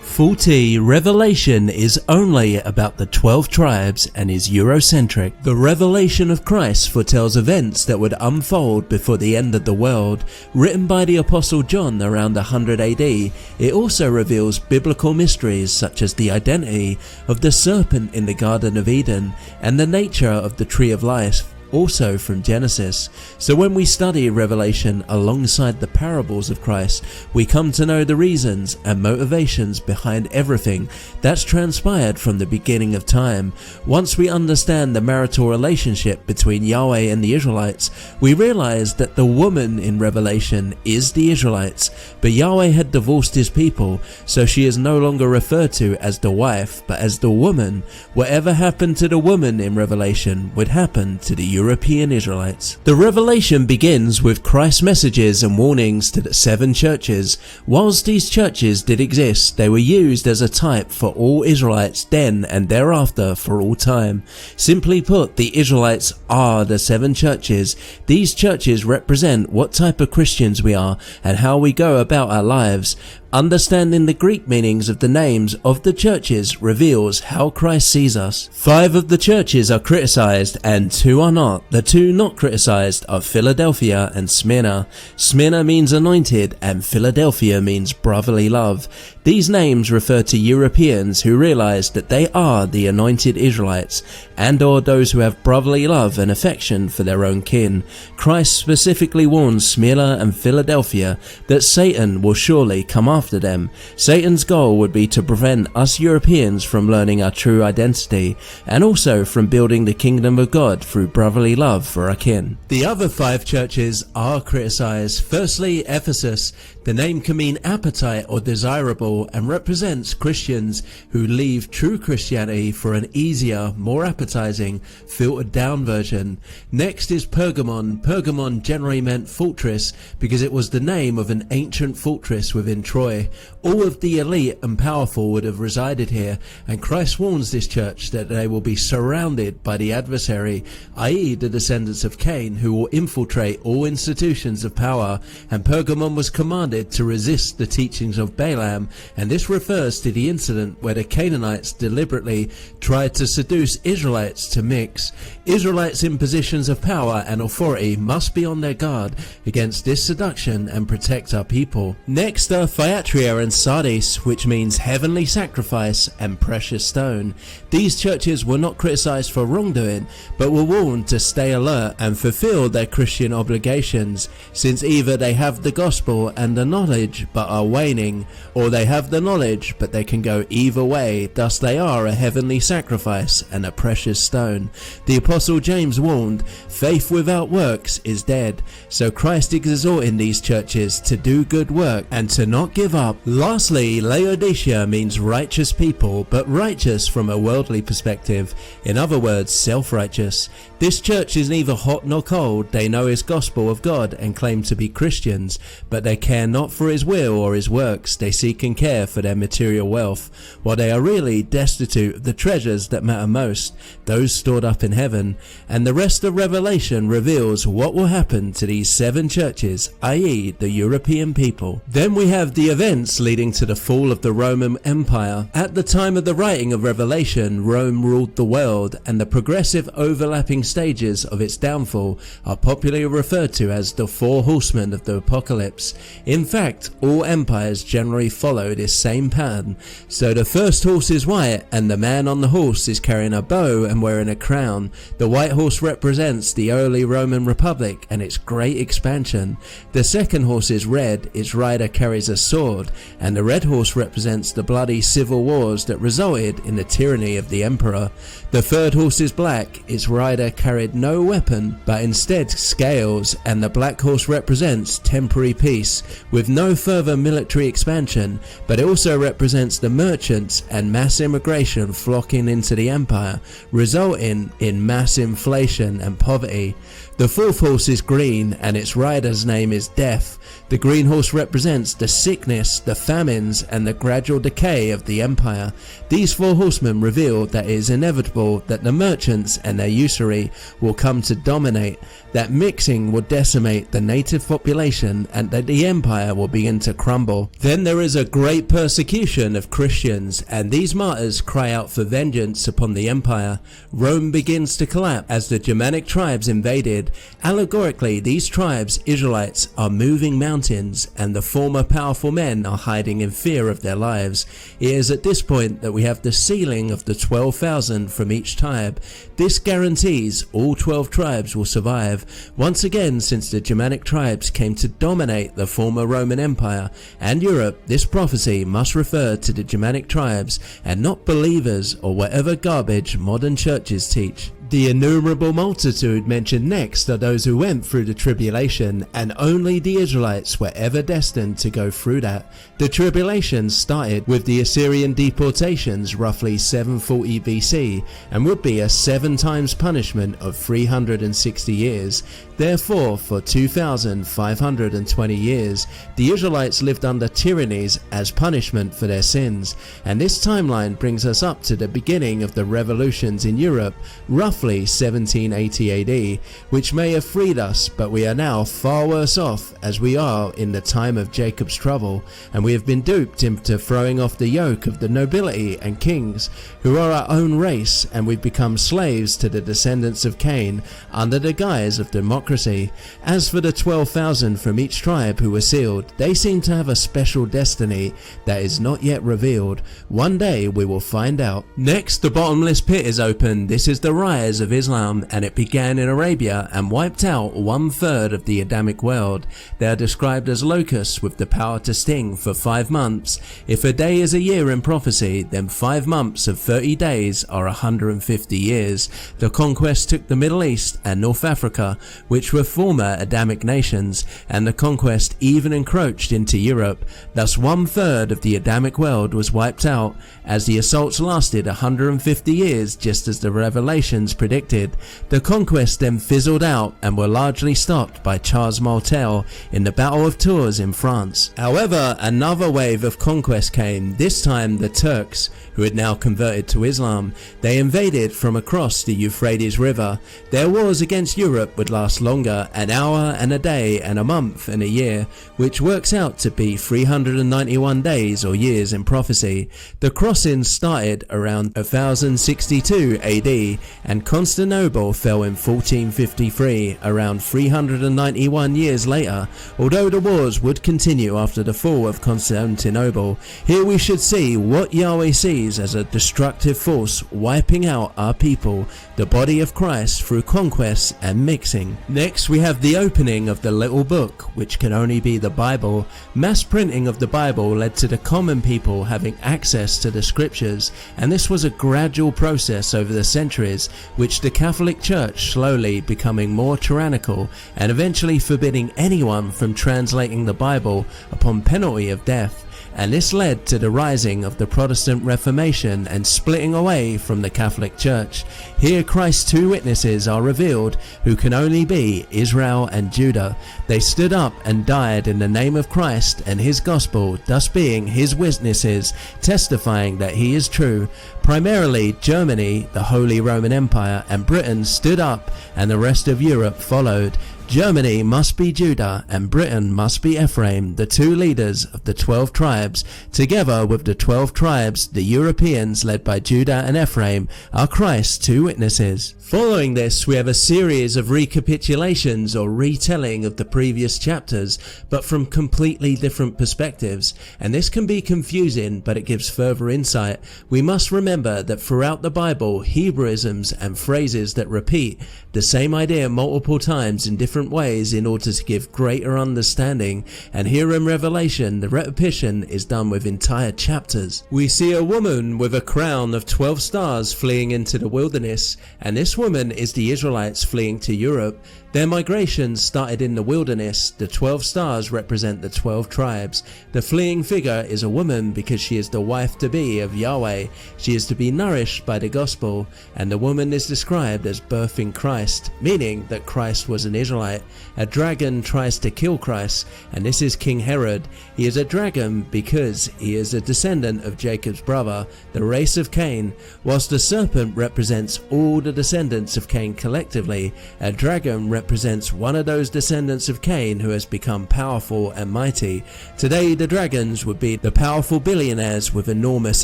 40. Revelation is only about the 12 tribes and is Eurocentric. The revelation of Christ foretells events that would unfold before the end of the world. Written by the Apostle John around 100 AD, it also reveals biblical mysteries such as the identity of the serpent in the Garden of Eden and the nature of the tree of life. also from Genesis. So when we study Revelation alongside the parables of Christ, we come to know the reasons and motivations behind everything that's transpired from the beginning of time. Once we understand the marital relationship between Yahweh and the Israelites, we realize that the woman in Revelation is the Israelites, but Yahweh had divorced his people, so she is no longer referred to as the wife, but as the woman. Whatever happened to the woman in Revelation would happen to the European Israelites. The revelation begins with Christ's messages and warnings to the 7 churches. Whilst these churches did exist, they were used as a type for all Israelites then and thereafter for all time. Simply put, the Israelites are the 7 churches. These churches represent what type of Christians we are and how we go about our lives. Understanding the Greek meanings of the names of the churches reveals how Christ sees us. 5 of the churches are criticized and 2 are not. The 2 not criticized are Philadelphia and Smyrna. Smyrna means anointed and Philadelphia means brotherly love. These names refer to Europeans who realize that they are the anointed Israelites and or those who have brotherly love and affection for their own kin. Christ specifically warns Smyrna and Philadelphia that Satan will surely come after them. Satan's goal would be to prevent us Europeans from learning our true identity and also from building the kingdom of God through brotherly love for our kin. The other 5 churches are criticized. Firstly, Ephesus. The name can mean appetite or desirable and represents Christians who leave true Christianity for an easier, more appetizing, filtered down version. Next is Pergamon. Pergamon generally meant fortress because it was the name of an ancient fortress within Troy. All of the elite and powerful would have resided here, and Christ warns this church that they will be surrounded by the adversary, i.e. the descendants of Cain, who will infiltrate all institutions of power, and Pergamon was commanded to resist the teachings of Balaam, and this refers to the incident where the Canaanites deliberately tried to seduce Israelites to mix. Israelites in positions of power and authority must be on their guard against this seduction and protect our people. Next are Thyatira and Sardis, which means heavenly sacrifice and precious stone. These churches were not criticized for wrongdoing, but were warned to stay alert and fulfill their Christian obligations, since either they have the gospel and the knowledge but are waning, or they have the knowledge but they can go either way. Thus they are a heavenly sacrifice and a precious stone. The Apostle James warned, faith without works is dead. So Christ is exhorting these churches to do good work and to not give up. Lastly, Laodicea means righteous people, but righteous from a worldly perspective. In other words, self-righteous. This church is neither hot nor cold. They know his gospel of God and claim to be Christians, but they care not for his will or his works. They seek and care for their material wealth, while they are really destitute of the treasures that matter most, those stored up in heaven. And the rest of Revelation reveals what will happen to these 7 churches, i.e. the European people. Then we have the events leading to the fall of the Roman Empire. At the time of the writing of Revelation, Rome ruled the world, and the progressive overlapping stages of its downfall are popularly referred to as the 4 horsemen of the apocalypse. In fact, all empires generally follow this same pattern. So the first horse is white, and the man on the horse is carrying a bow and wearing a crown. The white horse represents the early Roman Republic and its great expansion. The second horse is red, its rider carries a sword, and the red horse represents the bloody civil wars that resulted in the tyranny of the emperor. The third horse is black, its rider carried no weapon but instead scales, and the black horse represents temporary peace with no further military expansion, but it also represents the merchants and mass immigration flocking into the empire, resulting in mass inflation and poverty. The fourth horse is green, and its rider's name is Death. The green horse represents the sickness, the famines, and the gradual decay of the empire. These 4 horsemen reveal that it is inevitable that the merchants and their usury will come to dominate, that mixing will decimate the native population, and that the empire will begin to crumble. Then there is a great persecution of Christians, and these martyrs cry out for vengeance upon the empire. Rome begins to collapse as the Germanic tribes invaded. Allegorically, these tribes, Israelites, are moving mountains, and the former powerful men men are hiding in fear of their lives. It is at this point that we have the sealing of the 12,000 from each tribe. This guarantees all 12 tribes will survive. Once again, since the Germanic tribes came to dominate the former Roman Empire and Europe, this prophecy must refer to the Germanic tribes and not believers or whatever garbage modern churches teach. The innumerable multitude mentioned next are those who went through the tribulation, and only the Israelites were ever destined to go through that. The tribulation started with the Assyrian deportations roughly 740 BC and would be a 7 times punishment of 360 years. Therefore, for 2,520 years, the Israelites lived under tyrannies as punishment for their sins, and this timeline brings us up to the beginning of the revolutions in Europe, roughly 1780 AD, which may have freed us, but we are now far worse off as we are in the time of Jacob's trouble, and we have been duped into throwing off the yoke of the nobility and kings, who are our own race, and we've become slaves to the descendants of Cain under the guise of democracy. As for the 12,000 from each tribe who were sealed, they seem to have a special destiny that is not yet revealed. One day we will find out. Next, the bottomless pit is opened. This is the rise of Islam, and it began in Arabia and wiped out 1/3 of the Adamic world. They are described as locusts with the power to sting for 5 months. If a day is a year in prophecy, then 5 months of 30 days are 150 years. The conquest took the Middle East and North Africa, which were former Adamic nations, and the conquest even encroached into Europe. Thus 1/3 of the Adamic world was wiped out, as the assaults lasted 150 years, just as the revelations predicted. The conquest then fizzled out and were largely stopped by Charles Martel in the Battle of Tours in France. However, another wave of conquest came, this time the Turks, who had now converted to Islam. They invaded from across the Euphrates River. Their wars against Europe would last longer, an hour and a day and a month and a year, which works out to be 391 days or years in prophecy. The crossings started around 1062 AD, and Constantinople fell in 1453, around 391 years later, although the wars would continue after the fall of Constantinople. Here we should see what Yahweh sees as a destructive force wiping out our people, the body of Christ, through conquest and mixing. Next we have the opening of the little book, which can only be the Bible. Mass printing of the Bible led to the common people having access to the scriptures, and this was a gradual process over the centuries, which the Catholic Church slowly becoming more tyrannical and eventually forbidding anyone from translating the Bible upon penalty of death. And this led to the rising of the Protestant Reformation and splitting away from the Catholic Church. Here Christ's 2 witnesses are revealed, who can only be Israel and Judah. They stood up and died in the name of Christ and his gospel, thus being his witnesses, testifying that he is true. Primarily Germany, the Holy Roman Empire, and Britain stood up, and the rest of Europe followed. Germany must be Judah and Britain must be Ephraim, the 2 leaders of the 12 tribes. Together with the 12 tribes, the Europeans led by Judah and Ephraim are Christ's 2 witnesses. Following this, we have a series of recapitulations or retelling of the previous chapters, but from completely different perspectives, and this can be confusing, but it gives further insight. We must remember that throughout the Bible, Hebrewisms and phrases that repeat the same idea multiple times in different ways in order to give greater understanding, and here in Revelation, the repetition is done with entire chapters. We see a woman with a crown of 12 stars fleeing into the wilderness, and this woman is the Israelites fleeing to Europe. Their migration started in the wilderness. The 12 stars represent the 12 tribes. The fleeing figure is a woman because she is the wife-to-be of Yahweh. She is to be nourished by the gospel, and the woman is described as birthing Christ, meaning that Christ was an Israelite. A dragon tries to kill Christ, and this is King Herod. He is a dragon because he is a descendant of Jacob's brother, the race of Cain. Whilst the serpent represents all the descendants of Cain collectively, a dragon represents represents one of those descendants of Cain who has become powerful and mighty. Today the dragons would be the powerful billionaires with enormous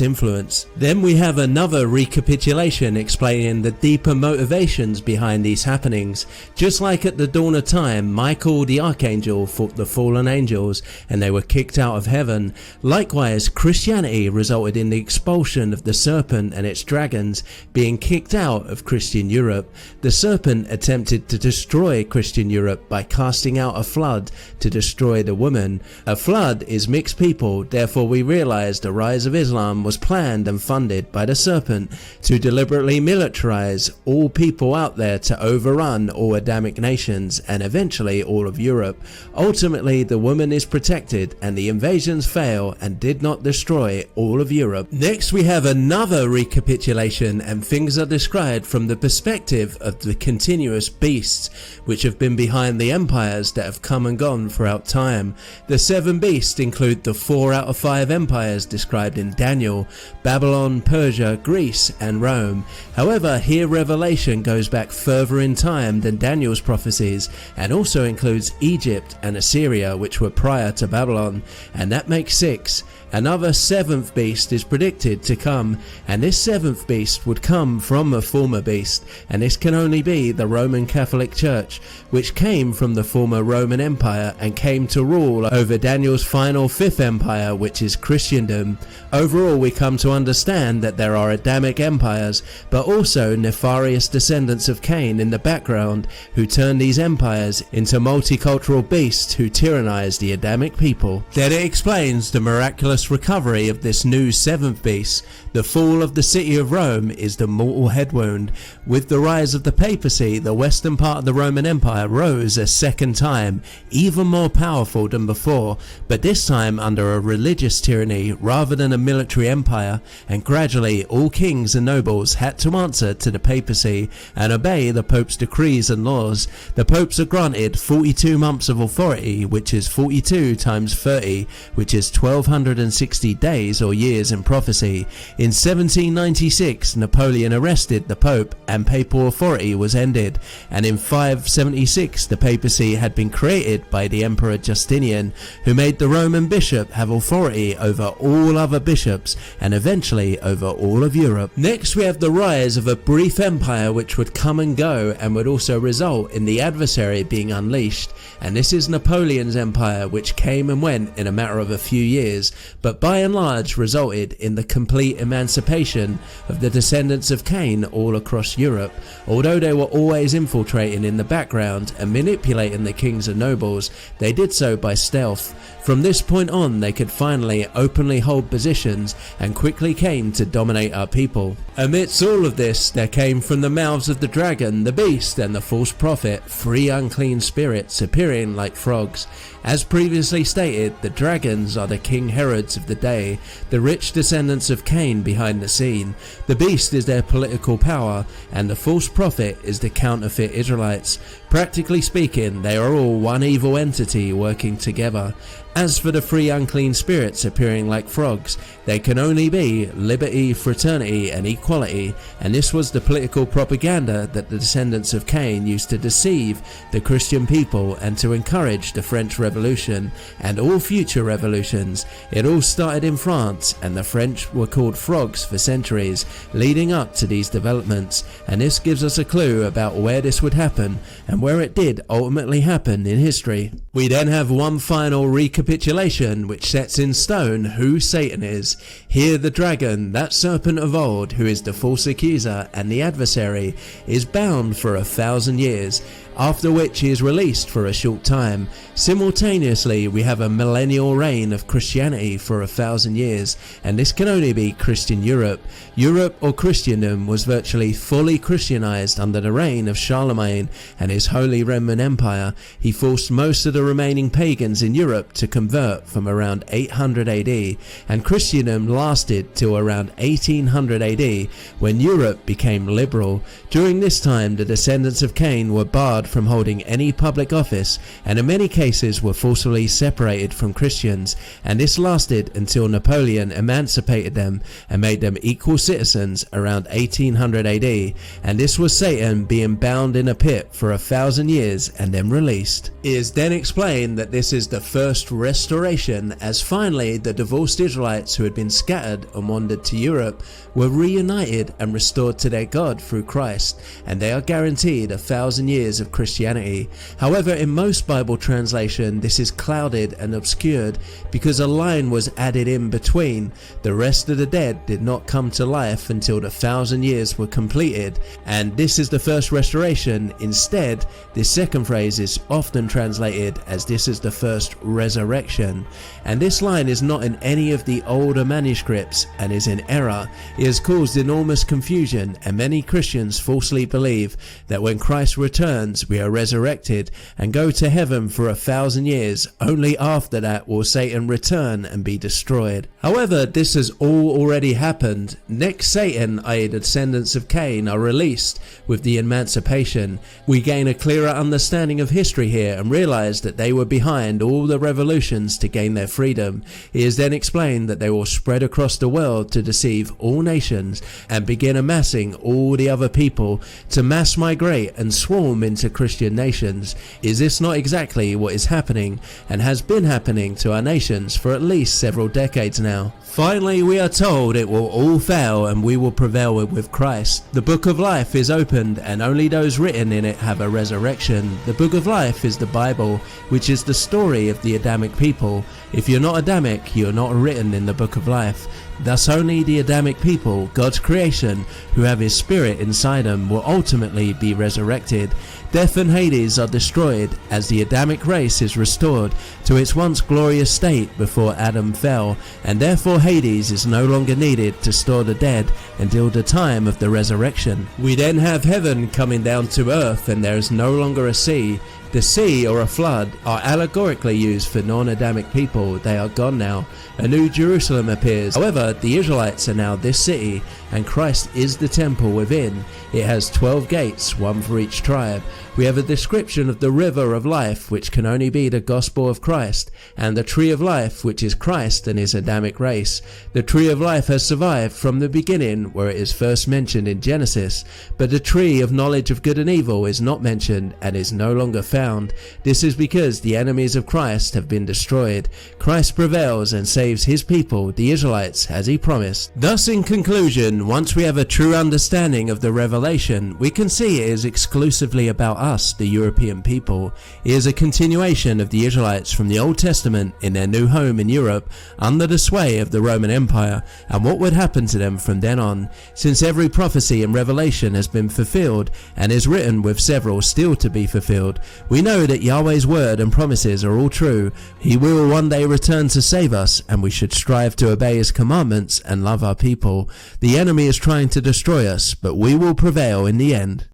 influence. Then we have another recapitulation explaining the deeper motivations behind these happenings. Just like at the dawn of time, Michael the archangel fought the fallen angels and they were kicked out of heaven. Likewise, Christianity resulted in the expulsion of the serpent and its dragons being kicked out of Christian Europe. The serpent attempted to destroy Christian Europe by casting out a flood to destroy the woman. A flood is mixed people, therefore we realize the rise of Islam was planned and funded by the serpent to deliberately militarize all people out there to overrun all Adamic nations and eventually all of Europe. Ultimately, the woman is protected and the invasions fail and did not destroy all of Europe. Next we have another recapitulation, and things are described from the perspective of the continuous beasts which have been behind the empires that have come and gone throughout time. The 7 beasts include the 4 out of 5 empires described in Daniel: Babylon, Persia, Greece and Rome. However, here Revelation goes back further in time than Daniel's prophecies and also includes Egypt and Assyria, which were prior to Babylon, and that makes 6. Another 7th beast is predicted to come, and this 7th beast would come from a former beast, and this can only be the Roman Catholic Church, which came from the former Roman Empire and came to rule over Daniel's final 5th empire, which is Christendom. Overall, we come to understand that there are Adamic empires, but also nefarious descendants of Cain in the background who turned these empires into multicultural beasts who tyrannized the Adamic people. Then it explains the miraculous recovery of this new 7th beast. The fall of the city of Rome is the mortal head wound. With the rise of the papacy, the western part of the Roman Empire rose a second time, even more powerful than before, but this time under a religious tyranny rather than a military empire, and gradually all kings and nobles had to answer to the papacy and obey the Pope's decrees and laws. The popes are granted 42 months of authority, which is 42 times 30, which is 1260 days or years in prophecy. In 1796, Napoleon arrested the Pope and papal authority was ended, and in 576 the papacy had been created by the Emperor Justinian, who made the Roman bishop have authority over all other bishops and eventually over all of Europe. Next we have the rise of a brief empire which would come and go and would also result in the adversary being unleashed, and this is Napoleon's empire, which came and went in a matter of a few years, but by and large resulted in the complete emancipation of the descendants of Cain all across Europe. Although they were always infiltrating in the background and manipulating the kings and nobles, they did so by stealth. From this point on, they could finally openly hold positions and quickly came to dominate our people. Amidst all of this, there came from the mouths of the dragon, the beast and the false prophet 3 unclean spirits appearing like frogs. As previously stated, the dragons are the King Herods of the day, the rich descendants of Cain behind the scene. The beast is their political power, and the false prophet is the counterfeit Israelites. Practically speaking, they are all one evil entity working together. As for the 3 unclean spirits appearing like frogs, they can only be liberty, fraternity and equality, and this was the political propaganda that the descendants of Cain used to deceive the Christian people and to encourage the French Revolution and all future revolutions. It all started in France, and the French were called frogs for centuries leading up to these developments, and this gives us a clue about where this would happen and where it did ultimately happen in history. We then have one final recapitulation which sets in stone who Satan is. Here the dragon, that serpent of old, who is the false accuser and the adversary, is bound for 1,000 years, after which he is released for a short time. Simultaneously, we have a millennial reign of Christianity for 1,000 years, and this can only be Christian Europe. Europe or Christendom was virtually fully Christianized under the reign of Charlemagne and his Holy Roman Empire. He forced most of the remaining pagans in Europe to convert from around 800 AD, and Christendom lasted till around 1800 AD when Europe became liberal. During this time, the descendants of Cain were barred barred from holding any public office, and in many cases were forcibly separated from Christians, and this lasted until Napoleon emancipated them and made them equal citizens around 1800 AD, and this was Satan being bound in a pit for 1,000 years and then released. It is then explained that this is the first restoration, as finally the divorced Israelites who had been scattered and wandered to Europe were reunited and restored to their God through Christ, and they are guaranteed 1,000 years of Christianity. However, in most Bible translation this is clouded and obscured because a line was added in between. The rest of the dead did not come to life until the 1,000 years were completed, and this is the first restoration. Instead, this second phrase is often translated as this is the first resurrection, and this line is not in any of the older manuscripts and is in error. It has caused enormous confusion, and many Christians falsely believe that when Christ returns we are resurrected and go to heaven for 1,000 years. Only after that will Satan return and be destroyed. However, this has all already happened. Next, Satan, i.e. the descendants of Cain, are released with the emancipation. We gain a clearer understanding of history here and realize that they were behind all the revolutions to gain their freedom. It is then explained that they will spread across the world to deceive all nations and begin amassing all the other people to mass migrate and swarm into Christian nations. Is this not exactly what is happening and has been happening to our nations for at least several decades now? Finally, we are told it will all fail and we will prevail with Christ. The book of life is opened and only those written in it have a resurrection. The book of life is the Bible, which is the story of the Adamic people. If you're not Adamic, you're not written in the book of life. Thus only the Adamic people, God's creation, who have his spirit inside them, will ultimately be resurrected. Death and Hades are destroyed as the Adamic race is restored to its once glorious state before Adam fell, and therefore Hades is no longer needed to store the dead until the time of the resurrection. We then have heaven coming down to earth, and there is no longer a sea. The sea, or a flood, are allegorically used for non-Adamic people. They are gone now. A new Jerusalem appears. However, the Israelites are now this city, and Christ is the temple within. It has 12 gates, one for each tribe. We have a description of the river of life, which can only be the gospel of Christ, and the tree of life, which is Christ and his Adamic race. The tree of life has survived from the beginning, where it is first mentioned in Genesis, but the tree of knowledge of good and evil is not mentioned and is no longer found. This is because the enemies of Christ have been destroyed. Christ prevails and saves his people, the Israelites, as he promised. Thus, in conclusion, once we have a true understanding of the revelation, we can see it is exclusively about us, the European people. It is a continuation of the Israelites from the Old Testament in their new home in Europe under the sway of the Roman Empire, and what would happen to them from then on. Since every prophecy and revelation has been fulfilled and is written with several still to be fulfilled, we know that Yahweh's word and promises are all true. He will one day return to save us, and we should strive to obey his commandments and love our people. The enemy is trying to destroy us, but we will prevail in the end.